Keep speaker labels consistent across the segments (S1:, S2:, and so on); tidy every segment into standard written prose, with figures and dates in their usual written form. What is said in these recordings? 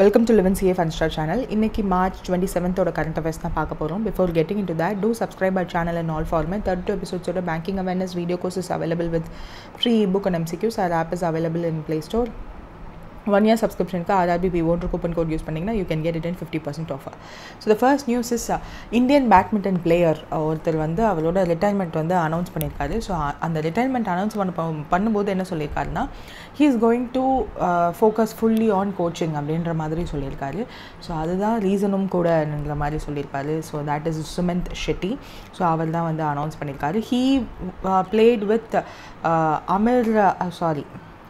S1: Welcome to Liwin CA Funsta channel. Inniki March 27th oda current affairs na paaka porom. Before getting into that, do subscribe our channel in all format. 32 episodes oda banking awareness video courses available with free ebook and MCQs. Our app is available in Play Store. 1 year subscription ka RRB P1 coupon code use pannina you can get it in 50% offer. So the first news is Indian badminton player ஒருத்தர் வந்து அவரோட retirement வந்து announce பண்ணியிருக்காரு. So அந்த retirement announce பண்ணும்போது என்ன சொல்லியிருக்காருன்னா he is going to focus fully on coaching அப்படின்ற மாதிரி சொல்லியிருக்காரு. ஸோ அதுதான் ரீசனும் கூடன்ற மாதிரி சொல்லியிருக்காரு. So that is Sumanth Shetty. So அவர் தான் வந்து அனௌன்ஸ் பண்ணியிருக்காரு. he played with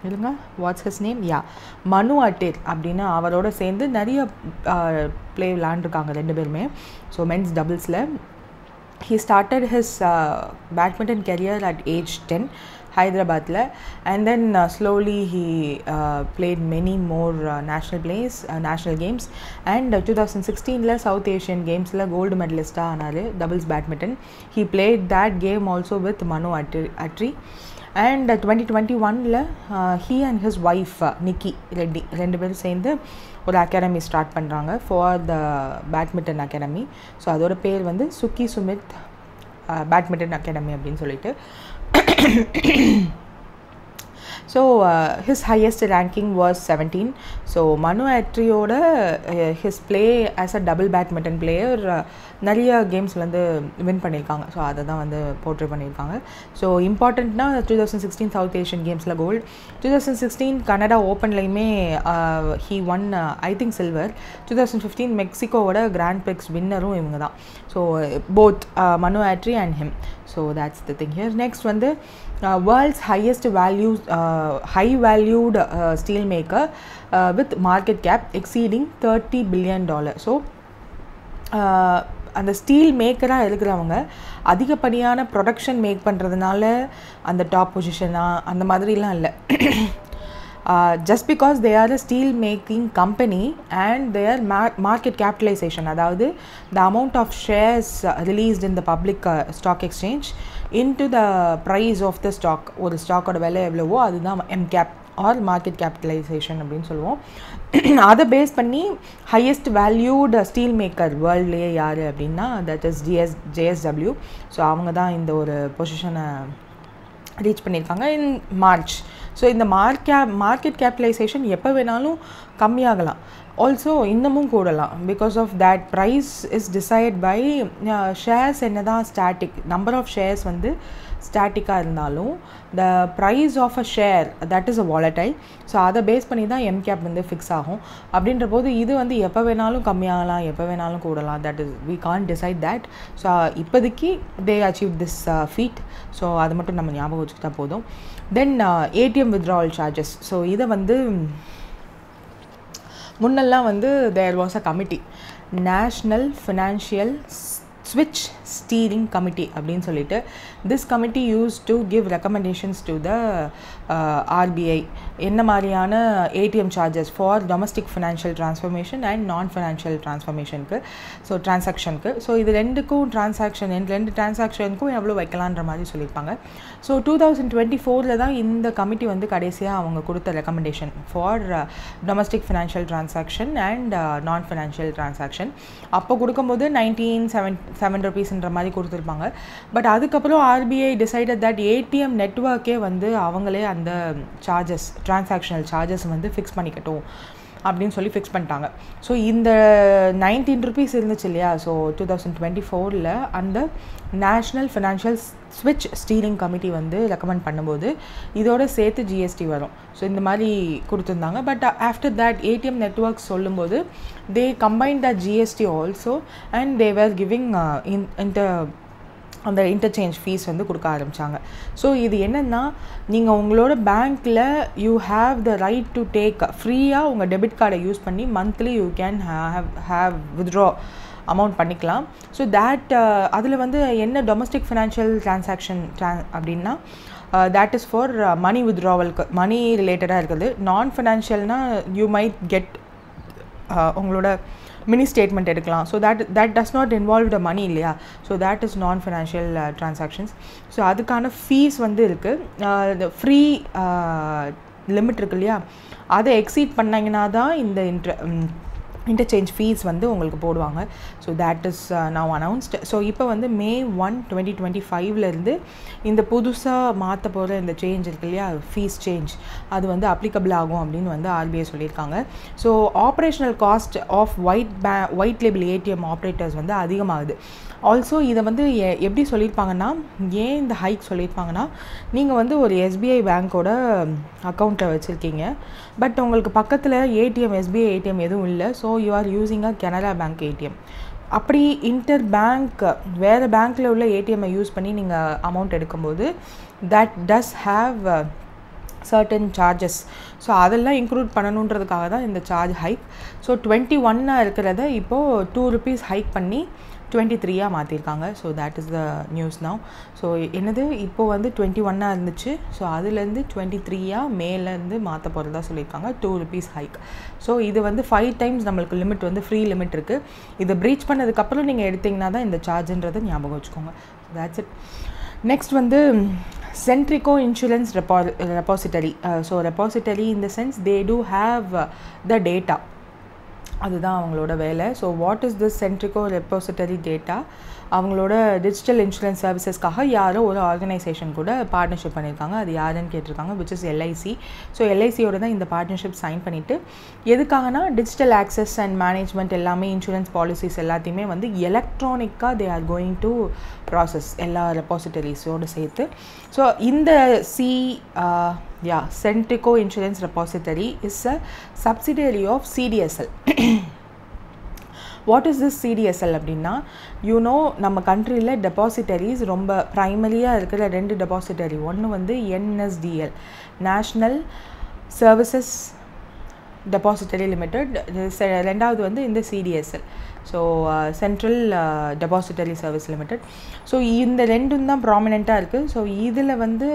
S1: இல்லைங்க what's his name Manu Attri அப்படின்னு அவரோட சேர்ந்து நிறைய ப்ளே விளாண்டுருக்காங்க ரெண்டு பேருமே. ஸோ மென்ஸ் டபுள்ஸில் he started his badminton career at age 10 Hyderabadல and then slowly he played many more national games and 2016ல South Asian Gamesல gold medalist ஆனாரு doubles badminton. He played that game also with Manu Attri and 2021ல he and his wife Nikki Reddy ரெண்டு பேரும் சேர்ந்து ஒரு academy start பண்ணுறாங்க for the badminton academy. So அதோட பேர் வந்து சுக்கி Sumit badminton academy அப்படின்னு சொல்லிட்டு. So his highest ranking was 17. So Manu Attriyoda his play as a double badminton player நிறைய கேம்ஸ் வந்து வின் பண்ணியிருக்காங்க. ஸோ அதை தான் வந்து போர்ட்ரே பண்ணியிருக்காங்க. ஸோ இம்பார்ட்டண்ட்னா 2016 சவுத் ஏஷியன் கேம்ஸில் கோல்டு, 2016 கனடா ஓப்பன்லையுமே he won I think silver, 2015 மெக்சிகோவோட கிராண்ட் பிரிக்ஸ் வின்னரும் இவங்க தான். So both Manu Attri and him. So that's the thing here. Next வந்து world's highest high valued steel maker with market cap exceeding $30 billion. So அந்த steel மேக்கராக இருக்கிறவங்க அதிகப்படியான production make பண்ணுறதுனால அந்த டாப் பொசிஷனாக அந்த மாதிரிலாம் இல்லை. just because they are a steel making company and their market capitalization, அதாவது the amount of shares released in the public stock exchange into the price of the stock, ஒரு ஸ்டாக்கோட விலை எவ்வளவோ அதுதான் எம்கேப் ஆர் மார்க்கெட் கேபிட்டலைசேஷன் அப்படின்னு சொல்லுவோம். அதை base பண்ணி ஹையஸ்ட் வேல்யூடு ஸ்டீல் மேக்கர் வேர்ல்ட்லேயே யார் அப்படின்னா தட் இஸ் JSW. ஸோ அவங்க தான் இந்த ஒரு பொசிஷனை ரீச் பண்ணியிருக்காங்க இன் மார்ச். ஸோ இந்த மார்க்கெட் கேபிட்டலைசேஷன் எப்போ வேணாலும் கம்மியாகலாம், ஆல்சோ இன்னமும் கூடலாம். Because of that price is decide by shares. என்ன தான் ஸ்டாட்டிக் நம்பர் ஆஃப் ஷேர்ஸ் வந்து ஸ்டாட்டிக்காக இருந்தாலும் the price of a share that is a volatile. So அதை பேஸ் பண்ணி தான் எம்கேப் வந்து ஃபிக்ஸ் ஆகும். அப்படின்ற போது இது வந்து எப்போ வேணாலும் கம்மியாகலாம், எப்போ வேணாலும் கூடலாம். That is we can't decide that. So இப்போதைக்கு they achieve this feat. So அது மட்டும் நம்ம ஞாபகம் வச்சுக்கிட்டா போதும். Then ATM withdrawal charges. So இதை வந்து முன்னெல்லாம் வந்து there was a committee, national financial ஸ்விட்ச் ஸ்டீரிங் கமிட்டி அப்படின்னு சொல்லிட்டு. This committee use to give recommendations to the RBI என்ன மாதிரியான ATM charges for domestic financial transformation and non financial ட்ரான்ஸ்ஃபர்மேஷனுக்கு. ஸோ ட்ரான்சாக்ஷனுக்கு. ஸோ இது ரெண்டுக்கும் ரெண்டு ட்ரான்சாக்ஷனுக்கும் எவ்வளோ வைக்கலான்ற மாதிரி சொல்லியிருப்பாங்க. ஸோ 2024 தான் இந்த கமிட்டி வந்து கடைசியாக அவங்க கொடுத்த recommendation for domestic financial transaction and non financial transaction. அப்போ கொடுக்கும்போது 1907 rupeesன்ற மாதிரி கொடுத்துருப்பாங்க. பட் அதுக்கப்புறம் RBI டிசைடட் தட் ATM நெட்வொர்க்கே வந்து அவங்களே அந்த சார்ஜஸ் ட்ரான்சாக்ஷனல் சார்ஜஸ் வந்து ஃபிக்ஸ் பண்ணிக்கட்டும் அப்படின்னு சொல்லி ஃபிக்ஸ் பண்ணிட்டாங்க. ஸோ இந்த 19 rupees இருந்துச்சு இல்லையா. ஸோ 2024 அந்த நேஷ்னல் ஃபினான்ஷியல் ஸ்விட்ச் ஸ்டீரிங் கமிட்டி வந்து ரெக்கமெண்ட் பண்ணும்போது இதோட சேர்த்து GST வரும். ஸோ இந்த மாதிரி கொடுத்துருந்தாங்க. But after that ATM network சொல்லும்போது they combine the GST also and they were giving அந்த இன்டர்சேஞ்ச் ஃபீஸ் வந்து கொடுக்க ஆரம்பித்தாங்க. ஸோ இது என்னென்னா நீங்கள் உங்களோட பேங்க்கில் you have the right to take ஃப்ரீயாக உங்கள் டெபிட் கார்டை யூஸ் பண்ணி monthly you can have withdraw amount பண்ணிக்கலாம். ஸோ தேட் அதில் வந்து என்ன டொமஸ்டிக் ஃபினான்ஷியல் ட்ரான்சாக்ஷன் அப்படின்னா தேட் இஸ் ஃபார் மணி வித்ட்ராவலுக்கு, மணி ரிலேட்டடாக இருக்குது. நான் ஃபினான்ஷியல்னால் யூ மைட் கெட் உங்களோட மினி ஸ்டேட்மெண்ட் எடுக்கலாம். So that does not involve the money இல்லையா. So that is non financial transactions. So அதுக்கான ஃபீஸ் வந்து இருக்குது. ஃப்ரீ லிமிட் இருக்கு இல்லையா, அதை எக்ஸீட் பண்ணிங்கன்னா தான் இந்த interchange fees வந்து உங்களுக்கு போடுவாங்க. So that is now announced. So இப்போ வந்து May 1, 2025 இருந்து இந்த புதுசாக மாற்ற போகிற இந்த சேஞ்ச் இருக்கு இல்லையா, ஃபீஸ் சேஞ்ச், அது வந்து அப்ளிகபிள் ஆகும் அப்படின்னு வந்து ஆர்பிஐ சொல்லியிருக்காங்க. So operational cost of white label ATM operators வந்து அதிகமாகுது. ஆல்சோ இதை வந்து எப்படி சொல்லியிருப்பாங்கன்னா, ஏன் இந்த ஹைக் சொல்லியிருப்பாங்கன்னா, நீங்கள் வந்து ஒரு எஸ்பிஐ பேங்க்கோட அக்கௌண்ட்டை வச்சுருக்கீங்க, பட் உங்களுக்கு பக்கத்தில் ஏடிஎம் எஸ்பிஐ ஏடிஎம் எதுவும் இல்லை. So you are using a Canara bank ATM. அப்படி இன்டர் பேங்க் வேறு பேங்க்கில் உள்ள ஏடிஎம்மை யூஸ் பண்ணி நீங்கள் அமௌண்ட் எடுக்கும்போது that does have certain charges. So அதெல்லாம் இன்க்ளூட் பண்ணணுன்றதுக்காக தான் இந்த சார்ஜ் ஹைக். ஸோ 21 இருக்கிறத இப்போது ₹2 ஹைக் பண்ணி 23 மாற்றிருக்காங்க. So that is the news now. So என்னது இப்போது வந்து 21 இருந்துச்சு. ஸோ அதுலேருந்து 23 மேலேருந்து மாற்ற போகிறதா சொல்லியிருக்காங்க. ₹2 ஹைக். ஸோ இது வந்து 5 டைம்ஸ் நம்மளுக்கு லிமிட் வந்து ஃப்ரீ லிமிட் இருக்குது. இதை ப்ரீச் பண்ணதுக்கப்புறம் நீங்கள் எடுத்திங்கன்னா தான் இந்த சார்ஜுன்றதை ஞாபகம் வச்சுக்கோங்க. That's it. நெக்ஸ்ட் வந்து Centrico Insurance Repository. So repository in the sense they do have the data. அதுதான் அவங்களோட வேலை. ஸோ வாட் இஸ் திஸ் சென்ட்ரிகோ ரெப்போசிட்டரி டேட்டா? அவங்களோட டிஜிட்டல் இன்சூரன்ஸ் சர்வீசஸ்க்காக யாரோ ஒரு ஆர்கனைசேஷன் கூட பார்ட்னர்ஷிப் பண்ணியிருக்காங்க. அது யாருன்னு கேட்டிருக்காங்க, விச் இஸ் எல்ஐசி. ஸோ எல்ஐசியோட தான் இந்த பார்ட்னர்ஷிப் சைன் பண்ணிவிட்டு, எதுக்காகனா டிஜிட்டல் ஆக்சஸ் அண்ட் மேனேஜ்மெண்ட் எல்லாமே இன்சூரன்ஸ் பாலிசிஸ் எல்லாத்தையுமே வந்து எலக்ட்ரானிக்காக they are going to process எல்லா ரெப்பாசிட்டரிஸோடு சேர்த்து. ஸோ இந்த Centrico Insurance Repository is a subsidiary of CDSL. What is this CDSL அப்படின்னா, நம்ம கண்ட்ரியில் டெபாசிட்டரிஸ் ரொம்ப ப்ரைமரியாக இருக்கிற 2 டெபாசிட்டரி. ஒன்று வந்து NSDL, national services depository limited. ரெண்டாவது வந்து இந்த CDSL, so central depository service limited. So இந்த ரெண்டும் தான் ப்ராமினெண்ட்டாக இருக்குது. ஸோ இதில் வந்து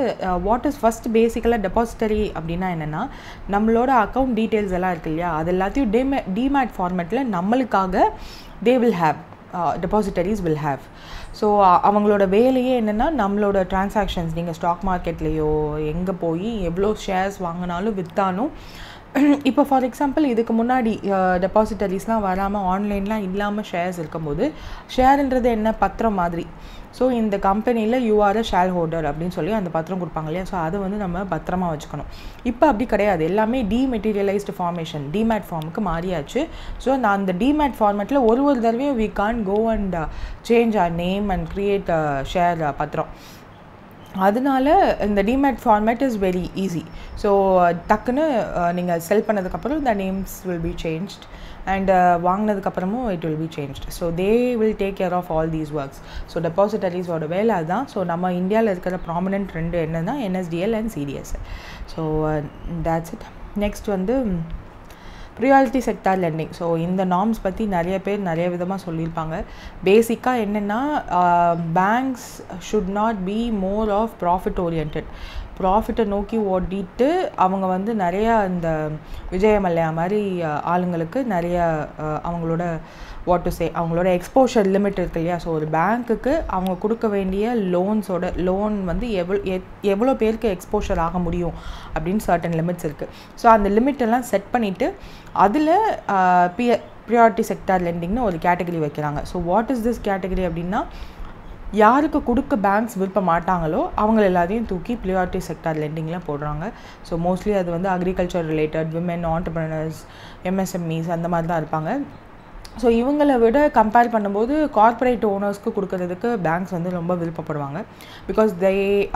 S1: வாட் இஸ் ஃபஸ்ட் பேசிக்கலாக டெபாசிட்டரி அப்படின்னா என்னென்னா, நம்மளோட அக்கௌண்ட் டீட்டெயில்ஸ் எல்லாம் இருக்குது இல்லையா, அது எல்லாத்தையும் டிமேட் ஃபார்மேட்டில் நம்மளுக்காக they will have, depositories will have. So அவங்களோட வேலையே என்னென்னா, நம்மளோட டிரான்சாக்ஷன்ஸ் நீங்கள் ஸ்டாக் மார்க்கெட்லேயோ எங்கே போய் எவ்வளோ ஷேர்ஸ் வாங்கினாலும் விற்றாலும், இப்போ ஃபார் எக்ஸாம்பிள் இதுக்கு முன்னாடி டெபாசிட்டரிஸ்லாம் வராமல் ஆன்லைன்லாம் இல்லாமல் ஷேர்ஸ் இருக்கும்போது, ஷேருன்றது என்ன, பத்திரம் மாதிரி. ஸோ இந்த கம்பெனியில் யூஆர் ஷேர் ஹோல்டர் அப்படின்னு சொல்லி அந்த பத்திரம் கொடுப்பாங்க இல்லையா, ஸோ அதை வந்து நம்ம பத்திரமா வச்சுக்கணும். இப்போ அப்படி கிடையாது, எல்லாமே டிமெட்டீரியலைஸ்டு ஃபார்மேஷன், டிமேட் ஃபார்முக்கு மாறியாச்சு. ஸோ நான் அந்த டிமேட் ஃபார்மேட்டில் ஒரு தடவையும் we can go and change our name and create share பத்திரம். அதனால இந்த demat format is very easy. So டக்குன்னு நீங்கள் செல் பண்ணதுக்கப்புறம் the names will be changed and வாங்கினதுக்கப்புறமும் it will be changed. So they will take care of all these works. So டெபாசிட்டரிஸோட வேலை அதுதான். ஸோ நம்ம இந்தியாவில் இருக்கிற ப்ராமினென்ட் 2 என்னன்னா NSDL and CDSL. So that's it. Next வந்து ப்ரியாரிட்டி செக்டார் லெண்டிங். ஸோ இந்த நார்ம்ஸ் பற்றி நிறைய பேர் நிறைய விதமாக சொல்லியிருப்பாங்க. பேசிக்காக என்னென்னா, banks should not be more of profit orient. ப்ராஃபிட்டை நோக்கி ஓட்டிட்டு அவங்க வந்து நிறையா இந்த விஜயமல்லையா மாதிரி ஆளுங்களுக்கு நிறைய அவங்களோட அவங்களோட எக்ஸ்போஷர் லிமிட் இருக்கு இல்லையா. ஸோ ஒரு பேங்க்குக்கு அவங்க கொடுக்க வேண்டிய லோன் வந்து எவ்வளோ பேருக்கு எக்ஸ்போஷர் ஆக முடியும் அப்படின்னு சர்டன் லிமிட்ஸ் இருக்குது. ஸோ அந்த லிமிட்டெல்லாம் செட் பண்ணிவிட்டு அதில் ப்ரியாரிட்டி செக்டார் லெண்டிங்னு ஒரு கேட்டகரி வைக்கிறாங்க. So what is this category அப்படின்னா, யாருக்கு கொடுக்க பேங்க்ஸ் விருப்ப மாட்டாங்களோ அவங்க எல்லாத்தையும் தூக்கி ப்ரியாரிட்டி செக்டார் லெண்டிங்கில் போடுறாங்க. ஸோ மோஸ்ட்லி அது வந்து agriculture related, women entrepreneurs, MSMEs அந்த மாதிரி தான் இருப்பாங்க. ஸோ இவங்களை விட கம்பேர் பண்ணும்போது கார்ப்பரேட் ஓனர்ஸ்க்கு கொடுக்கறதுக்கு பேங்க்ஸ் வந்து ரொம்ப விருப்பப்படுவாங்க. பிகாஸ்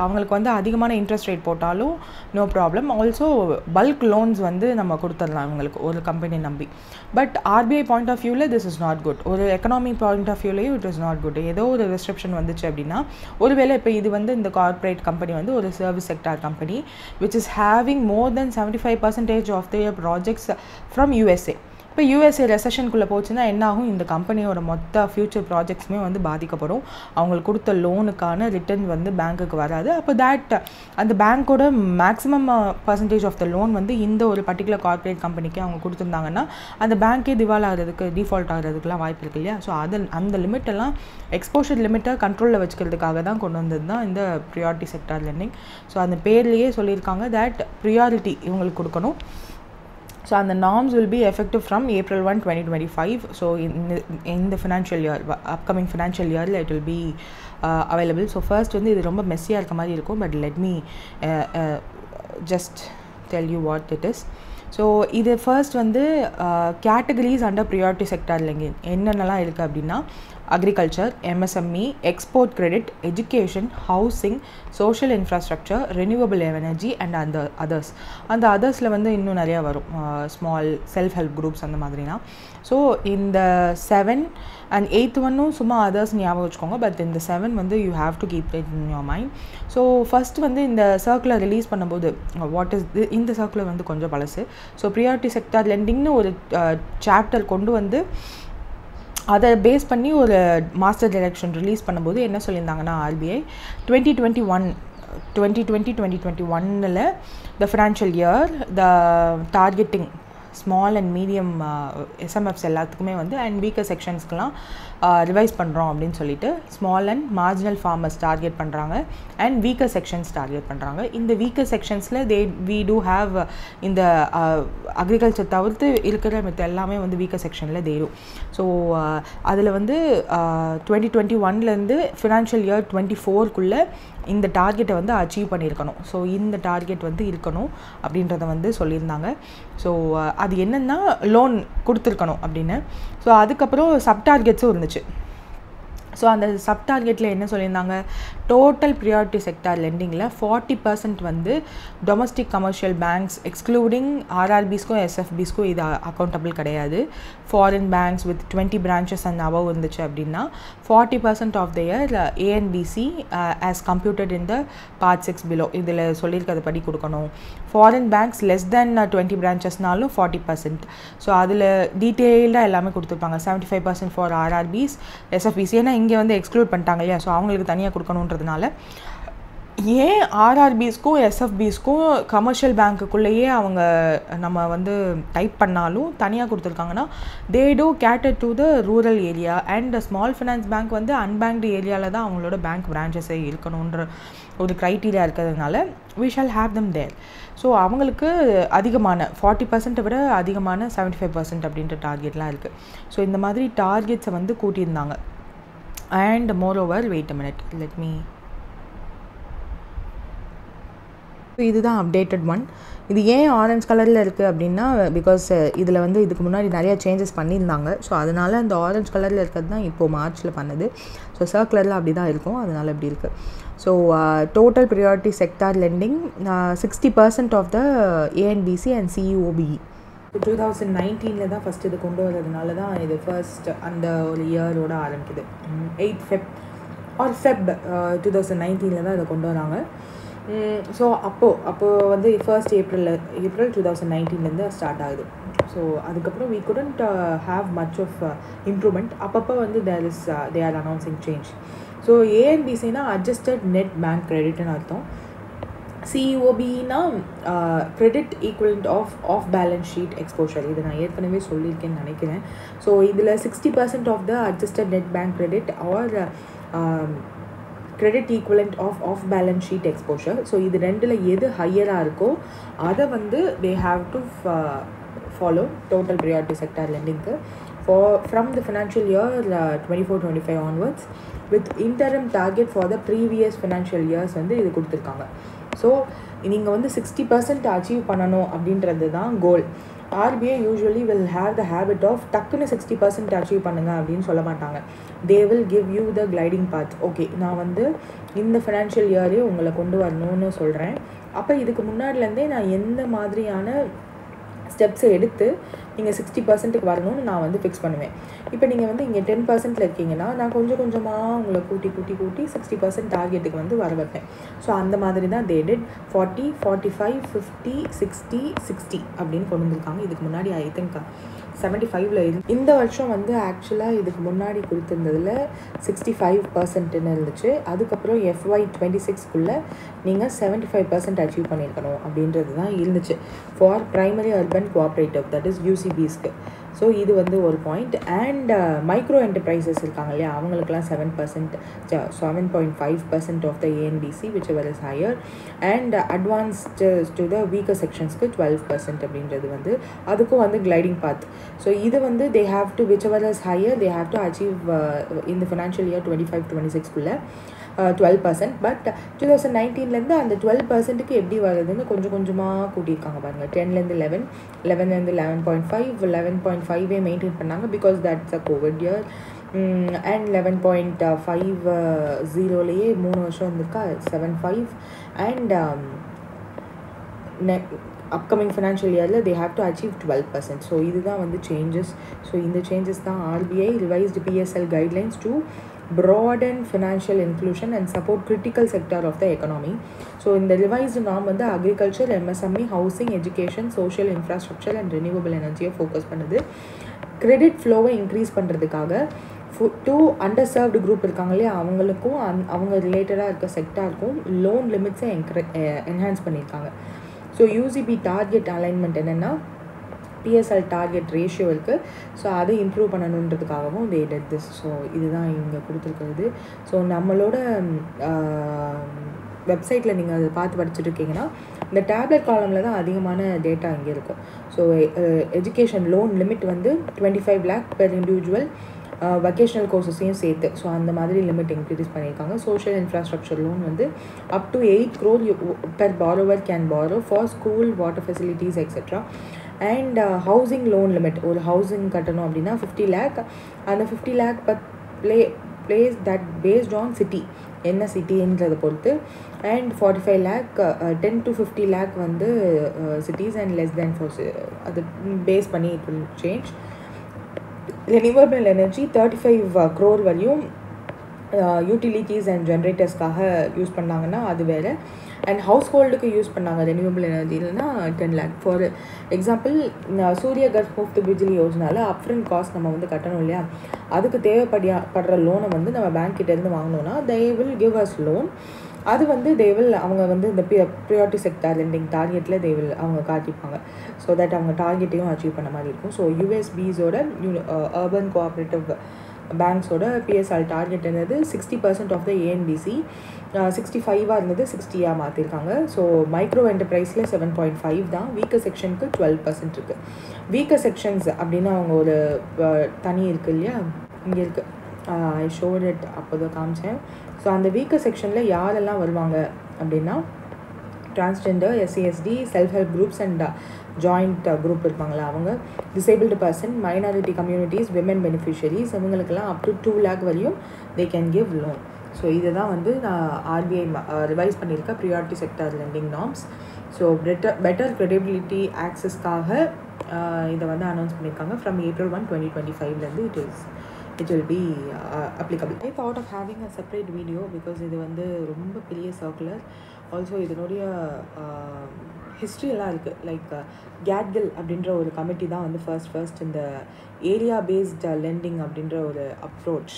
S1: அவங்களுக்கு வந்து அதிகமான இன்ட்ரெஸ்ட் ரேட் போட்டாலும் no problem. Also bulk loans வந்து நம்ம கொடுத்துடலாம் இவங்களுக்கு ஒரு கம்பெனி நம்பி. பட் RBI பாயிண்ட் ஆஃப் வியூவில் திஸ் இஸ் நாட் குட். ஒரு எக்கனாமிக் பாயிண்ட் ஆஃப் வியூலையும் இட் இஸ் நாட் குட். ஏதோ ஒரு ரெஸ்ட்ரிக்ஷன் வந்துச்சு அப்படின்னா, ஒருவேளை இப்போ இது வந்து இந்த கார்ப்பரேட் கம்பெனி வந்து ஒரு service sector company which is having more than 75% of their projects from USA. இப்போ USA ரெசஷனுக்குள்ளே போச்சுன்னா என்ன ஆகும், இந்த கம்பெனியோட மொத்த ஃப்யூச்சர் ப்ராஜெக்ட்ஸுமே வந்து பாதிக்கப்படும். அவங்களுக்கு கொடுத்த லோனுக்கான ரிட்டர்ன் வந்து பேங்க்குக்கு வராது. அப்போ அந்த பேங்க்கோட maximum percentage of the loan வந்து இந்த ஒரு பர்டிகுலர் கார்ப்பரேட் கம்பெனிக்கு அவங்க கொடுத்துருந்தாங்கன்னா அந்த பேங்க்கே திவால் ஆகிறதுக்கு, டிஃபால்ட் ஆகிறதுக்குலாம் வாய்ப்பு இருக்கு இல்லையா. ஸோ அந்த லிமிட்டெல்லாம் எக்ஸ்போஷர் லிமிட்டை கண்ட்ரோலில் வச்சுக்கிறதுக்காக தான் கொண்டு வந்தது தான் இந்த ப்ரியாரிட்டி செக்டார் லெண்டிங். ஸோ அந்த பேர்லேயே சொல்லியிருக்காங்க தட் ப்ரியாரிட்டி இவங்களுக்கு கொடுக்கணும். So and the norms will be effective from April 1, 2025. So in the financial year, upcoming financial year, it will be available. So first வந்து இது ரொம்ப மெஸ்ஸியாக இருக்க மாதிரி இருக்கும், but let me just tell you what it is. So இது first வந்து categories under priority sector lending என்னென்னலாம் இருக்குது அப்படின்னா agriculture, MSME, export credit, education, housing, social infrastructure, renewable energy and others. அந்த othersல வந்து இன்னும் நிறையா வரும், ஸ்மால் செல்ஃப் ஹெல்ப் குரூப்ஸ் அந்த மாதிரினா. ஸோ இந்த 7 and 8th ஒன்னும் சும்மா அதர்ஸ் ஞாபகம் வச்சுக்கோங்க, பட் இந்த 7 வந்து you have to keep it in your mind. So first வந்து இந்த சர்க்குலர் ரிலீஸ் பண்ணும்போது வாட் இஸ் இந்த சர்க்குலர் வந்து கொஞ்சம் பழசு. ஸோ ப்ரியாரிட்டி செக்டார் லெண்டிங்னு ஒரு சாப்டர் கொண்டு வந்து அதை பேஸ் பண்ணி ஒரு மாஸ்டர் டைரக்ஷன் ரிலீஸ் பண்ணும்போது என்ன சொல்லியிருந்தாங்கன்னா RBI 2020-2021 the financial year the targeting small and medium SMFs எல்லாத்துக்குமே வந்து அண்ட் வீக்கர் செக்ஷன்ஸ்க்கெலாம் ரிவைஸ் பண்ணுறோம் அப்படின்னு சொல்லிட்டு small and marginal farmers target பண்ணுறாங்க அண்ட் வீக்கர் செக்ஷன்ஸ் டார்கெட் பண்ணுறாங்க. இந்த வீக்கர் செக்ஷன்ஸில் we do have இந்த அக்ரிகல்ச்சர் தவிர்த்து இருக்கிற மற்ற எல்லாமே வந்து வீக்கர் செக்ஷனில் தேரும். ஸோ அதில் வந்து 2021 ஃபினான்ஷியல் இயர் 24க்குள்ளே இந்த டார்கெட்டை வந்து அச்சீவ் பண்ணியிருக்கணும். ஸோ இந்த டார்கெட் வந்து இருக்கணும் அப்படின்றத வந்து சொல்லியிருந்தாங்க. ஸோ அது என்னென்னா லோன் கொடுத்துருக்கணும் அப்படின்னு. ஸோ அதுக்கப்புறம் சப் டார்கெட்ஸும் இருந்துச்சு. ஸோ அந்த சப் டார்கெட்டில் என்ன சொல்லியிருந்தாங்க, டோட்டல் ப்ரியாரிட்டி செக்டார் லெண்டிங்கில் 40% வந்து டொமஸ்டிக் கமர்ஷியல் பேங்க்ஸ் எக்ஸ்க்ளூடிங் RRBஸ்க்கும் SFBஸ்க்கும் இது அக்கௌண்டபிள் கிடையாது. Foreign banks with 20 branches and above இருந்துச்சு அப்படின்னா 40% of the year ANBC as computed in the part 6 below இதில் சொல்லியிருக்கிறது படி கொடுக்கணும். ஃபாரின் பேங்க்ஸ் லெஸ் தென் 20 branchesனாலும் 40%. ஸோ அதில் டீட்டெயில்டாக எல்லாமே கொடுத்துருப்பாங்க. 75% ஃபார் RRBs, SFBs. ஏன்னா இங்கே வந்து எக்ஸ்க்ளூட் பண்ணிட்டாங்க இல்லையா, ஸோ அவங்களுக்கு தனியாக கொடுக்கணுன்றதுனால ஏன் RRBஸ்க்கும் SFBஸ்க்கும் கமர்ஷியல் பேங்க்குள்ளேயே அவங்க நம்ம வந்து டைப் பண்ணாலும் தனியாக கொடுத்துருக்காங்கன்னா they do cater to the rural area and small finance bank வந்து அன்பேங்க்டு ஏரியாவில் தான் அவங்களோட பேங்க் பிரான்ச்சஸே இருக்கணுன்ற ஒரு க்ரைட்டீரியா இருக்கிறதுனால we shall have them there. So அவங்களுக்கு அதிகமான 40% விட அதிகமான 75% அப்படின்ற டார்கெட்லாம் இருக்குது. ஸோ இந்த மாதிரி டார்கெட்ஸை வந்து கூட்டியிருந்தாங்க. And moreover, wait a minute, let me. இதுதான் அப்டேட்டட் ஒன். இது ஏன் ஆரஞ்ச் கலரில் இருக்குது அப்படின்னா பிகாஸ் இதில் வந்து இதுக்கு முன்னாடி நிறையா சேஞ்சஸ் பண்ணியிருந்தாங்க. ஸோ அதனால் அந்த ஆரஞ்ச் கலரில் இருக்கிறது தான் இப்போது மார்ச்சில் பண்ணது. ஸோ சர்க்குலரில் அப்படி தான் இருக்கும், அதனால் இப்படி இருக்குது. So total priority sector lending 60% of the ANBC and CEOBE 2019 தான் ஃபஸ்ட் இது கொண்டு வரதுனால தான் இது ஃபர்ஸ்ட் அந்த ஒரு இயரோட ஆரம்பிக்குது. 8 Feb 2019 தான் இதை கொண்டு வராங்க. ஸோ அப்போது வந்து ஃபர்ஸ்ட் ஏப்ரல் 2019 ஸ்டார்ட் ஆகுது. ஸோ அதுக்கப்புறம் we couldn't have much of improvement. அப்பப்போ வந்து they are announcing change. So ANBCனா அட்ஜஸ்டட் நெட் பேங்க் கிரெடிட்னு அர்த்தம். CEOBனா credit equivalent of balance sheet exposure. இது நான் ஏற்கனவே சொல்லியிருக்கேன்னு நினைக்கிறேன். ஸோ இதில் 60% of the adjusted net bank credit or credit equivalent of balance sheet exposure. So இது ரெண்டில் எது ஹையராக இருக்கோ அதை வந்து they have to follow total priority sector லெண்டிங்க்கு from the financial year 24-25 onwards with interim target for the previous financial years வந்து இது கொடுத்துருக்காங்க. ஸோ நீங்கள் வந்து 60% அச்சீவ் பண்ணணும் அப்படின்றது தான் கோல். RBI usually will have the habit of டக்குன்னு 60% அச்சீவ் பண்ணுங்கள் அப்படின்னு சொல்ல மாட்டாங்க. they will give you the gliding path. Okay, நான் வந்து இந்த ஃபினான்ஷியல் இயரே உங்களை கொண்டு வரணும்னு சொல்கிறேன். அப்போ இதுக்கு முன்னாடிலேருந்தே நான் எந்த மாதிரியான ஸ்டெப்ஸை எடுத்து நீங்கள் 60%க்கு வரணும்னு நான் வந்து ஃபிக்ஸ் பண்ணுவேன். இப்போ நீங்கள் வந்து இங்கே 10%ல் இருக்கீங்கன்னா நான் கொஞ்சம் கொஞ்சமாக உங்களை கூட்டி 60% டார்கெட்டுக்கு வந்து வர வைப்பேன். ஸோ அந்த மாதிரி தான் they did 40, 45, 50, 60 அப்படின்னு கொண்டு வந்திருக்காங்க. இதுக்கு முன்னாடி ஐ திங்க் 75ல் இந்த வருஷம் வந்து ஆக்சுவலாக இதுக்கு முன்னாடி கொடுத்துருந்ததில் 65%ன்னு இருந்துச்சு. அதுக்கப்புறம் FY 26க்குள்ளே நீங்கள் 75% அச்சீவ் பண்ணியிருக்கணும் அப்படின்றது தான் இருந்துச்சு for primary urban cooperative, that is UCBஸ்க்கு. ஸோ இது வந்து ஒரு பாயிண்ட். அண்ட் மைக்ரோ என்டர்பிரைசஸ் இருக்காங்க இல்லையா, அவங்களுக்குலாம் 7.5% of the ANBC whichever is higher. And advanced to the weaker செக்ஷன்ஸ்க்கு 12% அப்படின்றது வந்து அதுக்கும் வந்து கிளைடிங் பாத். ஸோ இது வந்து they have to which ever is higher they have to achieve இந்த ஃபினான்ஷியல் இயர் 25-26 12%. பட் 2019 அந்த 12%க்கு எப்படி வருதுன்னு கொஞ்சம் கொஞ்சமாக கூட்டியிருக்காங்க பாருங்கள். 10 11, 11 11.5 மெயின்டைன் பண்ணாங்க because that's a covid year. And 11.50லேயே 3 வருஷம் வந்திருக்கா 7.5. அண்ட் அப்கமிங் ஃபினான்ஷியல் இயரில் they have to achieve 12%. So இதுதான் வந்து சேஞ்சஸ். ஸோ இந்த சேஞ்சஸ் தான் RBI revised PSL guidelines to broaden financial inclusion and support critical sector of the economy. So in the revised norm வந்து agriculture, MSME, housing, education, social infrastructure and renewable energy focus பண்ணுது. credit flow increase பண்ணுறதுக்காக to underserved group இருக்காங்க இல்லையா, அவங்களுக்கும் அவங்க ரிலேட்டடாக இருக்க செக்டாருக்கும் லோன் லிமிட்ஸை என்ஹான்ஸ் பண்ணியிருக்காங்க. ஸோ யூசிபி டார்கெட் அலைன்மெண்ட் என்னென்னா பிஎஸ்எல் டார்கெட் ரேஷியோ இருக்குது. ஸோ அதை இம்ப்ரூவ் பண்ணணுன்றதுக்காகவும் தே டிட் திஸ். ஸோ இதுதான் இங்கே கொடுத்துருக்கிறது. ஸோ நம்மளோட வெப்சைட்டில் நீங்கள் அதை பார்த்து படிச்சுட்ருக்கீங்கன்னா இந்த டேப்லெட் காலமில் தான் அதிகமான டேட்டா இங்கே இருக்கும். ஸோ எஜுகேஷன் லோன் லிமிட் வந்து 25 lakh பெர் இண்டிவிஜுவல், வொகேஷ்னல் கோர்ஸஸையும் சேர்த்து. ஸோ அந்த மாதிரி லிமிட் இன்க்ரீஸ் பண்ணியிருக்காங்க. சோஷியல் இன்ஃப்ராஸ்ட்ரக்சர் லோன் வந்து up to 8 crore per borrower can borrow for school, water facilities etcetera. And housing loan limit, ஒரு ஹவுசிங் கட்டணும் அப்படின்னா 50 lakh. அந்த 50 lakh place that based on city, என்ன சிட்டின்றதை பொறுத்து. அண்ட் 45 lakh 10 to 50 lakh வந்து cities and less than அது base பண்ணி it will change. Renewable energy 35 crore வரையும் யூட்டிலிட்டிஸ் அண்ட் ஜென்ரேட்டர்ஸ்க்காக யூஸ் பண்ணாங்கன்னா அது வேறு. அண்ட் ஹவுஸ் ஹோல்டுக்கு யூஸ் பண்ணாங்க ரெனியூவபிள் எனர்ஜிலனா 10 lakh. ஃபார் எக்ஸாம்பிள் சூரிய கர் முஃப்த் பிஜ்லி யோஜனால அப்ஃப்ரண்ட் காஸ்ட் நம்ம வந்து கட்டணும் இல்லையா, அதுக்கு தேவைப்படுற லோனை வந்து நம்ம பேங்க் கிட்டேருந்து வாங்கினோன்னா they will give us loan. அது வந்து அவங்க வந்து இந்த ப்ரியாரிட்டி செக்டார் லெண்டிங் டார்கெட்டில் அவங்க காட்டிப்பாங்க. ஸோ தட் அவங்க டார்கெட்டையும் அச்சீவ் பண்ண மாதிரி இருக்கும். ஸோ யூஎஸ்பிஸோட அர்பன் கோஆப்ரேட்டிவ் பேங்க்ஸோட பிஎஸ்ஆர் டார்கெட் என்னது 60% ஆஃப் த ஏஎன்பிசி. 65 இருந்தது 60 மாற்றிருக்காங்க. ஸோ மைக்ரோ என்டர்பிரைஸில் 7.5 தான். வீக்கர் செக்ஷனுக்கு 12% இருக்குது. வீக்கர் செக்ஷன்ஸ் அப்படின்னா அவங்க ஒரு தனி இருக்குது இல்லையா, இங்கே இருக்குது, ஐ ஷோட் இட் அப்போ தான் காமிச்சேன். ஸோ அந்த வீக்கர் செக்ஷனில் யாரெல்லாம் வருவாங்க அப்படின்னா transgender, SC ST, self help groups and joint group இருப்பாங்களா அவங்க, disabled person, minority communities, women beneficiaries, இவங்களுக்கெல்லாம் அப் டு 2 lakh வரையும் they can give loan. So இதுதான் வந்து நான் ஆர்பிஐ ரிவைஸ் பண்ணியிருக்க priority sector lending norms. So better credibility ஆக்சஸ்க்காக இதை வந்து அனௌன்ஸ் பண்ணியிருக்காங்க. From April 1, 2025 it will be applicable. I thought of having a separate video because இது வந்து ரொம்ப பெரிய சர்க்குலர். ஆல்சோ இதனுடைய ஹிஸ்ட்ரியெல்லாம் இருக்குது. லைக் கேட்கில் அப்படின்ற ஒரு கமிட்டி தான் வந்து ஃபர்ஸ்ட் இந்த ஏரியா பேஸ்ட் லெண்டிங் அப்படின்ற ஒரு அப்ரோச்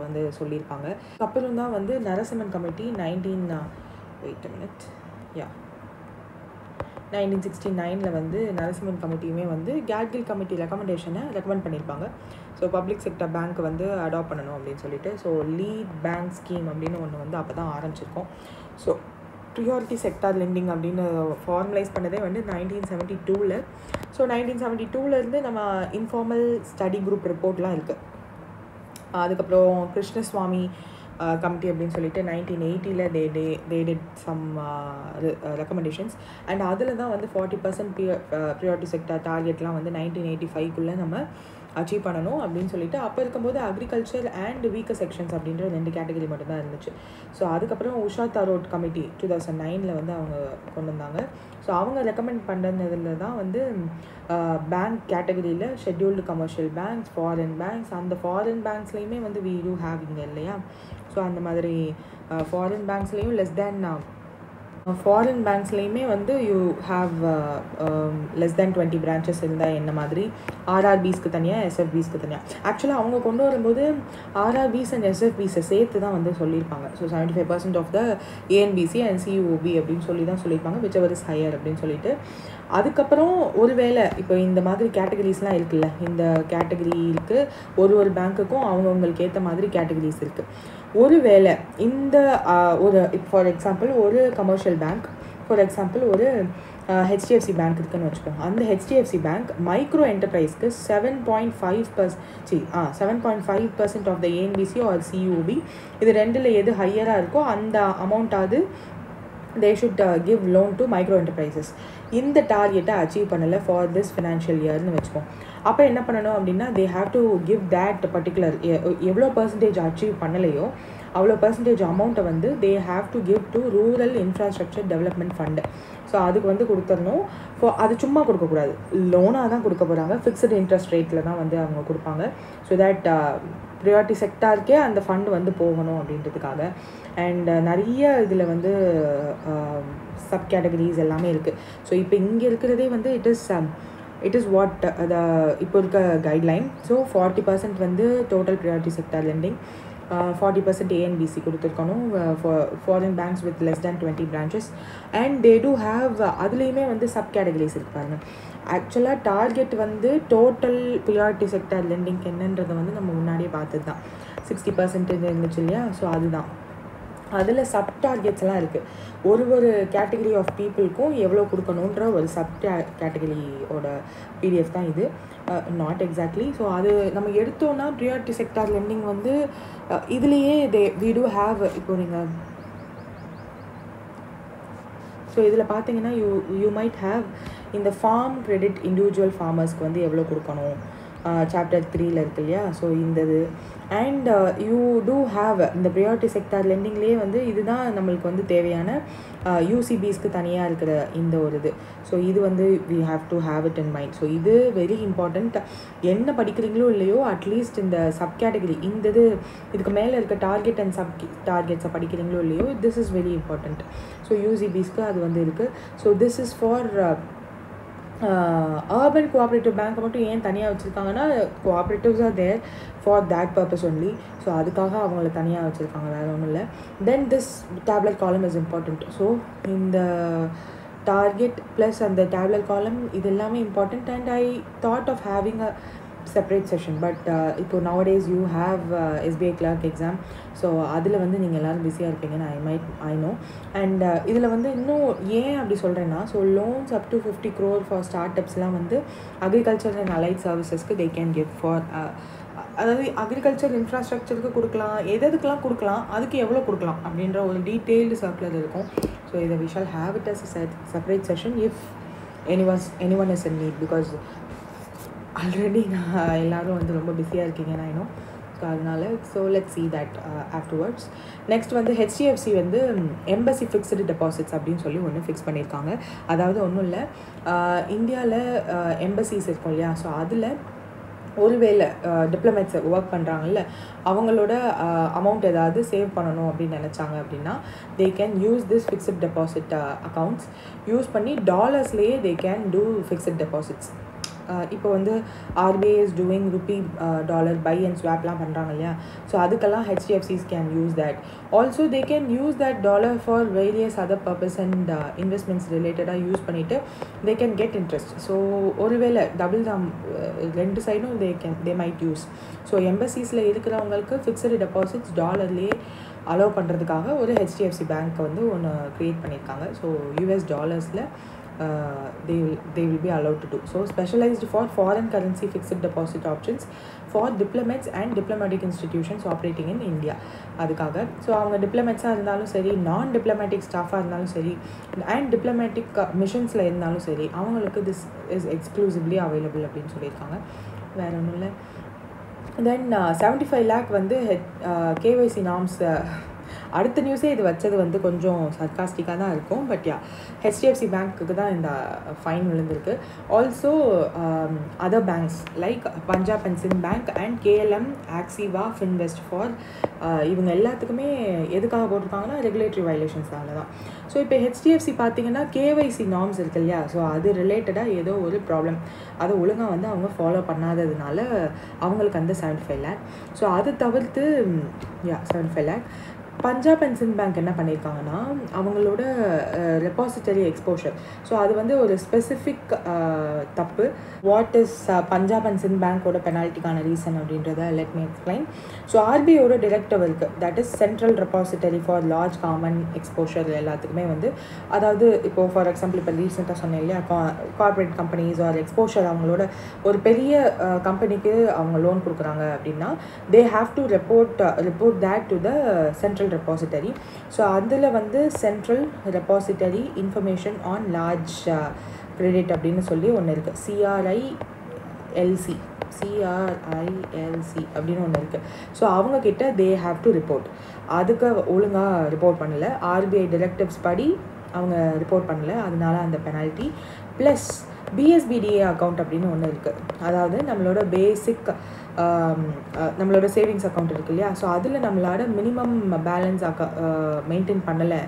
S1: வந்து சொல்லியிருப்பாங்க. அப்புறம் தான் வந்து நரசிம்மன் கமிட்டி 1969 வந்து நரசிம்மன் கமிட்டியுமே வந்து கேட்கில் கமிட்டி ரெக்கமெண்ட் பண்ணியிருப்பாங்க. ஸோ பப்ளிக் செக்டர் பேங்க் வந்து அடாப்ட் பண்ணணும் அப்படின்னு சொல்லிட்டு. ஸோ லீட் பேங்க் ஸ்கீம் அப்படின்னு ஒன்று வந்து அப்போ தான் ஆரம்பிச்சிருக்கோம். ஸோ ப்ரியாரிட்டி செக்டார் லெண்டிங் அப்படின்னு ஃபார்மலைஸ் பண்ணதே வந்து 1972. ஸோ 1972 நம்ம இன்ஃபார்மல் ஸ்டடி குரூப் ரிப்போர்ட்லாம் இருக்குது. அதுக்கப்புறம் கிருஷ்ணசுவாமி கமிட்டி அப்படின்னு சொல்லிட்டு 1980 they did some recommendations. And அதில் தான் வந்து 40% ப்ரியாரிட்டி செக்டார் டார்கெட்லாம் வந்து 1985 நம்ம அச்சீவ் பண்ணணும் அப்படின்னு சொல்லிட்டு. அப்போ இருக்கும்போது அக்ரிகல்ச்சர் அண்ட் வீக்கர் செக்ஷன்ஸ் அப்படின்ற 2 கேட்டகரி மட்டும்தான் இருந்துச்சு. ஸோ அதுக்கப்புறம் உஷா தரோட் கமிட்டி 2009 வந்து அவங்க கொண்டு வந்தாங்க. ஸோ அவங்க ரெக்கமெண்ட் பண்ணதில் தான் வந்து பேங்க் கேட்டகரியில் scheduled commercial banks, foreign banks, அந்த ஃபாரின் பேங்க்ஸ்லேயுமே வந்து we do have இங்கே இல்லையா. ஸோ அந்த மாதிரி ஃபாரின் பேங்க்ஸ்லேயும் ஃபாரின் பேங்க்ஸ்லேயுமே வந்து you have less than 20 branches இருந்தால் என்ன மாதிரி, ஆர்ஆர்பிஸ்க்கு தனியாக, எஸ்எஃபிஸ்க்கு தனியாக. ஆக்சுவலாக அவங்க கொண்டு வரும்போது ஆர்ஆர்பிஸ் அண்ட் எஸ்எஃபிஸை சேர்த்து தான் வந்து சொல்லியிருப்பாங்க. ஸோ 75% ஆஃப் த ஏஎன்பிசி அண்ட் சியூஓபி அப்படின்னு சொல்லி தான் சொல்லியிருப்பாங்க, விச் எவர் இஸ் ஹையர் அப்படின்னு சொல்லிட்டு. அதுக்கப்புறம் ஒருவேளை இப்போ இந்த மாதிரி கேட்டகரிஸ்லாம் இருக்குல்ல, இந்த கேட்டகரிக்கு ஒரு பேங்க்குக்கும் அவங்கவுங்களுக்கு ஏற்ற மாதிரி கேட்டகரிஸ் இருக்குது. ஒருவேளை இந்த ஒரு ஃபார் எக்ஸாம்பிள் ஒரு கமர்ஷியல் பேங்க், ஃபார் எக்ஸாம்பிள் ஒரு ஹெச்டிஎஃப்சி பேங்க் இருக்குன்னு வச்சுக்கோங்க. அந்த ஹெச்டிஎஃப்சி பேங்க் மைக்ரோ என்டர்பிரைஸ்க்கு 7.5% of the ANBC or CUB, இது ரெண்டில் எது ஹையராக இருக்கோ அந்த அமௌண்ட்டாவது they should give loan to micro enterprises. இந்த டார்கெட்டை அச்சீவ் பண்ணலை ஃபார் திஸ் ஃபினான்ஷியல் இயர்னு வச்சுப்போம். அப்போ என்ன பண்ணணும் அப்படின்னா, they have to give that particular எவ்வளோ பர்சன்டேஜ் அச்சீவ் பண்ணலையோ அவ்வளோ பர்சன்டேஜ் அமௌண்ட்டை வந்து they have to give to rural infrastructure development fund. So அதுக்கு வந்து கொடுத்துடணும். அது சும்மா கொடுக்கக்கூடாது, லோனாக தான் கொடுக்க போகிறாங்க, ஃபிக்ஸ்டு இன்ட்ரெஸ்ட் ரேட்டில் தான் வந்து அவங்க கொடுப்பாங்க. ஸோ தட் ப்ரியாரிட்டி செக்டாருக்கே அந்த ஃபண்டு வந்து போகணும் அப்படின்றதுக்காக. அண்ட் நிறைய இதில் வந்து சப் கேட்டகரிஸ் எல்லாமே இருக்குது. ஸோ இப்போ இங்கே இருக்கிறதே வந்து இட் இஸ் வாட் இப்போ இருக்க கைட்லைன். ஸோ 40% வந்து டோட்டல் ப்ரியாரிட்டி செக்டார் லெண்டிங், 40% ஏஎன்பிசி கொடுத்துருக்கணும் foreign banks with less than 20 branches. And they do have அதுலேயுமே வந்து சப் கேட்டகரிஸ் இருப்பாங்க. ஆக்சுவலாக டார்கெட் வந்து டோட்டல் ப்ரியாரிட்டி செக்டார் லெண்டிங்க்கு என்னன்றதை வந்து நம்ம முன்னாடியே பார்த்தது தான். 60% இருந்துச்சு இல்லையா? ஸோ அதுதான் அதில் சப் டார்கெட்ஸ்லாம் இருக்குது. ஒரு கேட்டகரி ஆஃப் பீப்புளுக்கும் எவ்வளோ கொடுக்கணுன்ற ஒரு சப் கேட்டகரியோட பிடிஎஃப் தான் இது. Not exactly. ஸோ அது நம்ம எடுத்தோன்னா ப்ரியாரிட்டி செக்டார் லெண்டிங் வந்து இதுலேயே வி டூ ஹாவ். இப்போ நீங்கள் ஸோ இதில் பார்த்தீங்கன்னா யூ மைட் ஹாவ் இந்த ஃபார்ம் கிரெடிட் இண்டிவிஜுவல் ஃபார்மர்ஸ்க்கு வந்து எவ்வளோ கொடுக்கணும், சாப்டர் 3ல் இருக்கு இல்லையா? ஸோ இந்த இது அண்ட் யூ டூ ஹாவ் இந்த ப்ரியாரிட்டி செக்டார் லெண்டிங்லேயே வந்து இதுதான் நம்மளுக்கு வந்து தேவையான யூசிபிஸ்க்கு தனியாக இருக்கிற இந்த ஒரு இது. ஸோ இது வந்து we have to have it in mind. So இது வெரி இம்பார்ட்டண்ட். என்ன படிக்கிறீங்களோ இல்லையோ அட்லீஸ்ட் இந்த சப் கேட்டகரி இந்த இதுக்கு மேலே இருக்க டார்கெட் அண்ட் சப் டார்கெட்ஸை படிக்கிறீங்களோ இல்லையோ this is very important. So யூசிபிஸ்க்கு அது வந்து இருக்குது. So this is for urban cooperative bank மட்டும் ஏன் தனியாக வச்சுருக்காங்கன்னா, cooperatives are there for that purpose only. So அதுக்காக அவங்கள தனியாக வச்சுருக்காங்க, வேறு ஒன்றும் இல்லை. Then this tablet column is important. So இந்த டார்கெட் ப்ளஸ் அந்த டேப்லெட் காலம் இது எல்லாமே important. And I thought of having a separate session. But இப்போ nowadays you have SBI clerk exam. So அதில் வந்து நீங்கள் எல்லோரும் பிஸியாக இருப்பீங்கன்னு ஐ நோ. அண்ட் இதில் வந்து இன்னும் ஏன் அப்படி சொல்கிறேன்னா, so loans up to 50 crore for ஸ்டார்ட் அப்ஸ்லாம் வந்து அக்ரிகல்ச்சர் அண்ட் அலைட் சர்வீசஸ்க்கு தே கேன் கிவ் ஃபார், அதாவது அக்ரிகல்ச்சர் இன்ஃப்ராஸ்ட்ரக்சருக்கு கொடுக்கலாம், எதுக்கெல்லாம் கொடுக்கலாம், அதுக்கு எவ்வளோ கொடுக்கலாம் அப்படின்ற ஒரு டீட்டெயில்டு சர்க்குலர் இருக்கும். ஸோ இதை we shall have it as a separate session if anyone is in need, because already நான் எல்லோரும் வந்து ரொம்ப பிஸியாக இருக்கீங்கன்னு ஆயிடும். ஸோ அதனால் let's see that afterwards. Next வந்து ஹெச்டிஎஃப்சி வந்து எம்பசி ஃபிக்ஸ்டு டெபாசிட்ஸ் அப்படின்னு சொல்லி ஒன்று ஃபிக்ஸ் பண்ணியிருக்காங்க. அதாவது ஒன்றும் இல்லை, இந்தியாவில் எம்பசிஸ் இருக்கும் இல்லையா? ஸோ அதில் ஒருவேளை டிப்ளமேட்ஸ் ஒர்க் பண்ணுறாங்கல்ல, அவங்களோட அமௌண்ட் ஏதாவது சேவ் பண்ணணும் அப்படின்னு நினச்சாங்க அப்படின்னா they can use this fixed deposit accounts use பண்ணி டாலர்ஸ்லேயே they can do fixed deposits. இப்போ வந்து RBI is doing rupee dollar buy and ஸ்வாப்லாம் பண்ணுறாங்க இல்லையா? ஸோ அதுக்கெல்லாம் HDFCs can use that. Also they can use that dollar for various other purpose and investments ரிலேட்டடாக யூஸ் பண்ணிவிட்டு they can get interest. So ஒருவேளை டபுள் தான் ரெண்டு சைடும் தே மைட் யூஸ். ஸோ எம்பசிஸில் இருக்கிறவங்களுக்கு ஃபிக்ஸ்டு டெபாசிட்ஸ் டாலர்லேயே அலோவ் பண்ணுறதுக்காக ஒரு ஹெச்டிஎஃப்சி பேங்க் வந்து ஒன்று க்ரியேட் பண்ணியிருக்காங்க. ஸோ யூஎஸ் டாலர்ஸில் they will be allowed to do. So specialized for foreign currency fixed deposit options for diplomats and diplomatic institutions operating in India. அதுக்காக so அவங்க டிப்ளமேட்ஸாக இருந்தாலும் சரி, நான் டிப்ளமேட்டிக் ஸ்டாஃபாக இருந்தாலும் சரி, அண்ட் டிப்ளமேட்டிக் மிஷன்ஸில் இருந்தாலும் சரி, அவங்களுக்கு திஸ் இஸ் எக்ஸ்க்ளூசிவ்லி அவைலபிள் அப்படின்னு சொல்லியிருக்காங்க. வேறு ஒன்றும் இல்லை. தென் 75 lakh வந்து கேஒய்சி நார்ம்ஸ். அடுத்த நியூஸே இது வச்சது வந்து கொஞ்சம் சர்காஸ்டிக்காக தான் இருக்கும். பட் யா, ஹெச்டிஎஃப்சி பேங்க்குக்கு தான் இந்த ஃபைன் விழுந்திருக்கு. Also other banks like Punjab and Sind bank and KLM, Axiva, Finvest for இவங்க எல்லாத்துக்குமே எதுக்காக போட்டிருக்காங்கன்னா ரெகுலேட்டரி வயலேஷன்ஸ்னால தான். ஸோ இப்போ ஹெச்டிஎஃப்சி பார்த்தீங்கன்னா கேஒய்சி நார்ம்ஸ் இருக்கு இல்லையா? ஸோ அது ரிலேட்டடாக ஏதோ ஒரு ப்ராப்ளம், அதை ஒழுங்காக வந்து அவங்க ஃபாலோ பண்ணாததுனால அவங்களுக்கு அந்த 75 lakh. ஸோ அதை தவிர்த்து 75 lakh. Punjab and Sind bank என்ன பண்ணியிருக்காங்கன்னா அவங்களோட ரெபாசிட்டரி எக்ஸ்போஷர், ஸோ அது வந்து ஒரு ஸ்பெசிஃபிக் தப்பு. What is Punjab and Sind பேங்க்கோட பெனால்ட்டிக்கான ரீசன் அப்படின்றத லெட் மீ எக்ஸ்பிளைன். ஸோ ஆர்பிஐயோட டிரெக்டிவ் இருக்குது, that is central repository for large common exposure எல்லாத்துக்குமே வந்து, அதாவது இப்போது ஃபார் எக்ஸாம்பிள் இப்போ ரீசெண்டாக சொன்னேன் இல்லையா, கார்பரேட் கம்பெனிஸ் ஆர் எக்ஸ்போஷர் அவங்களோட ஒரு பெரிய கம்பெனிக்கு அவங்க லோன் கொடுக்குறாங்க அப்படின்னா they have to report that to the central repository. So அதில் வந்து central repository information on large credit அப்படின்னு சொல்லி ஒன்று இருக்குது, சிஆர்ஐஎல்சி அப்படின்னு ஒன்று இருக்குது. ஸோ அவங்கக்கிட்ட தே ஹாவ் டு ரிப்போர்ட். அதுக்கு ஒழுங்காக ரிப்போர்ட் பண்ணலை, ஆர்பிஐ டிரெக்டிவ்ஸ் படி அவங்க ரிப்போர்ட் பண்ணலை, அதனால அந்த பெனால்ட்டி. ப்ளஸ் பிஎஸ்பிடிஏ அக்கௌண்ட் அப்படின்னு ஒன்று இருக்குது, அதாவது நம்மளோட பேசிக் நம்மளோட சேவிங்ஸ் அக்கௌண்ட் இருக்குது இல்லையா, ஸோ அதில் நம்மளோட மினிமம் பேலன்ஸ் மெயின்டைன் பண்ணலை,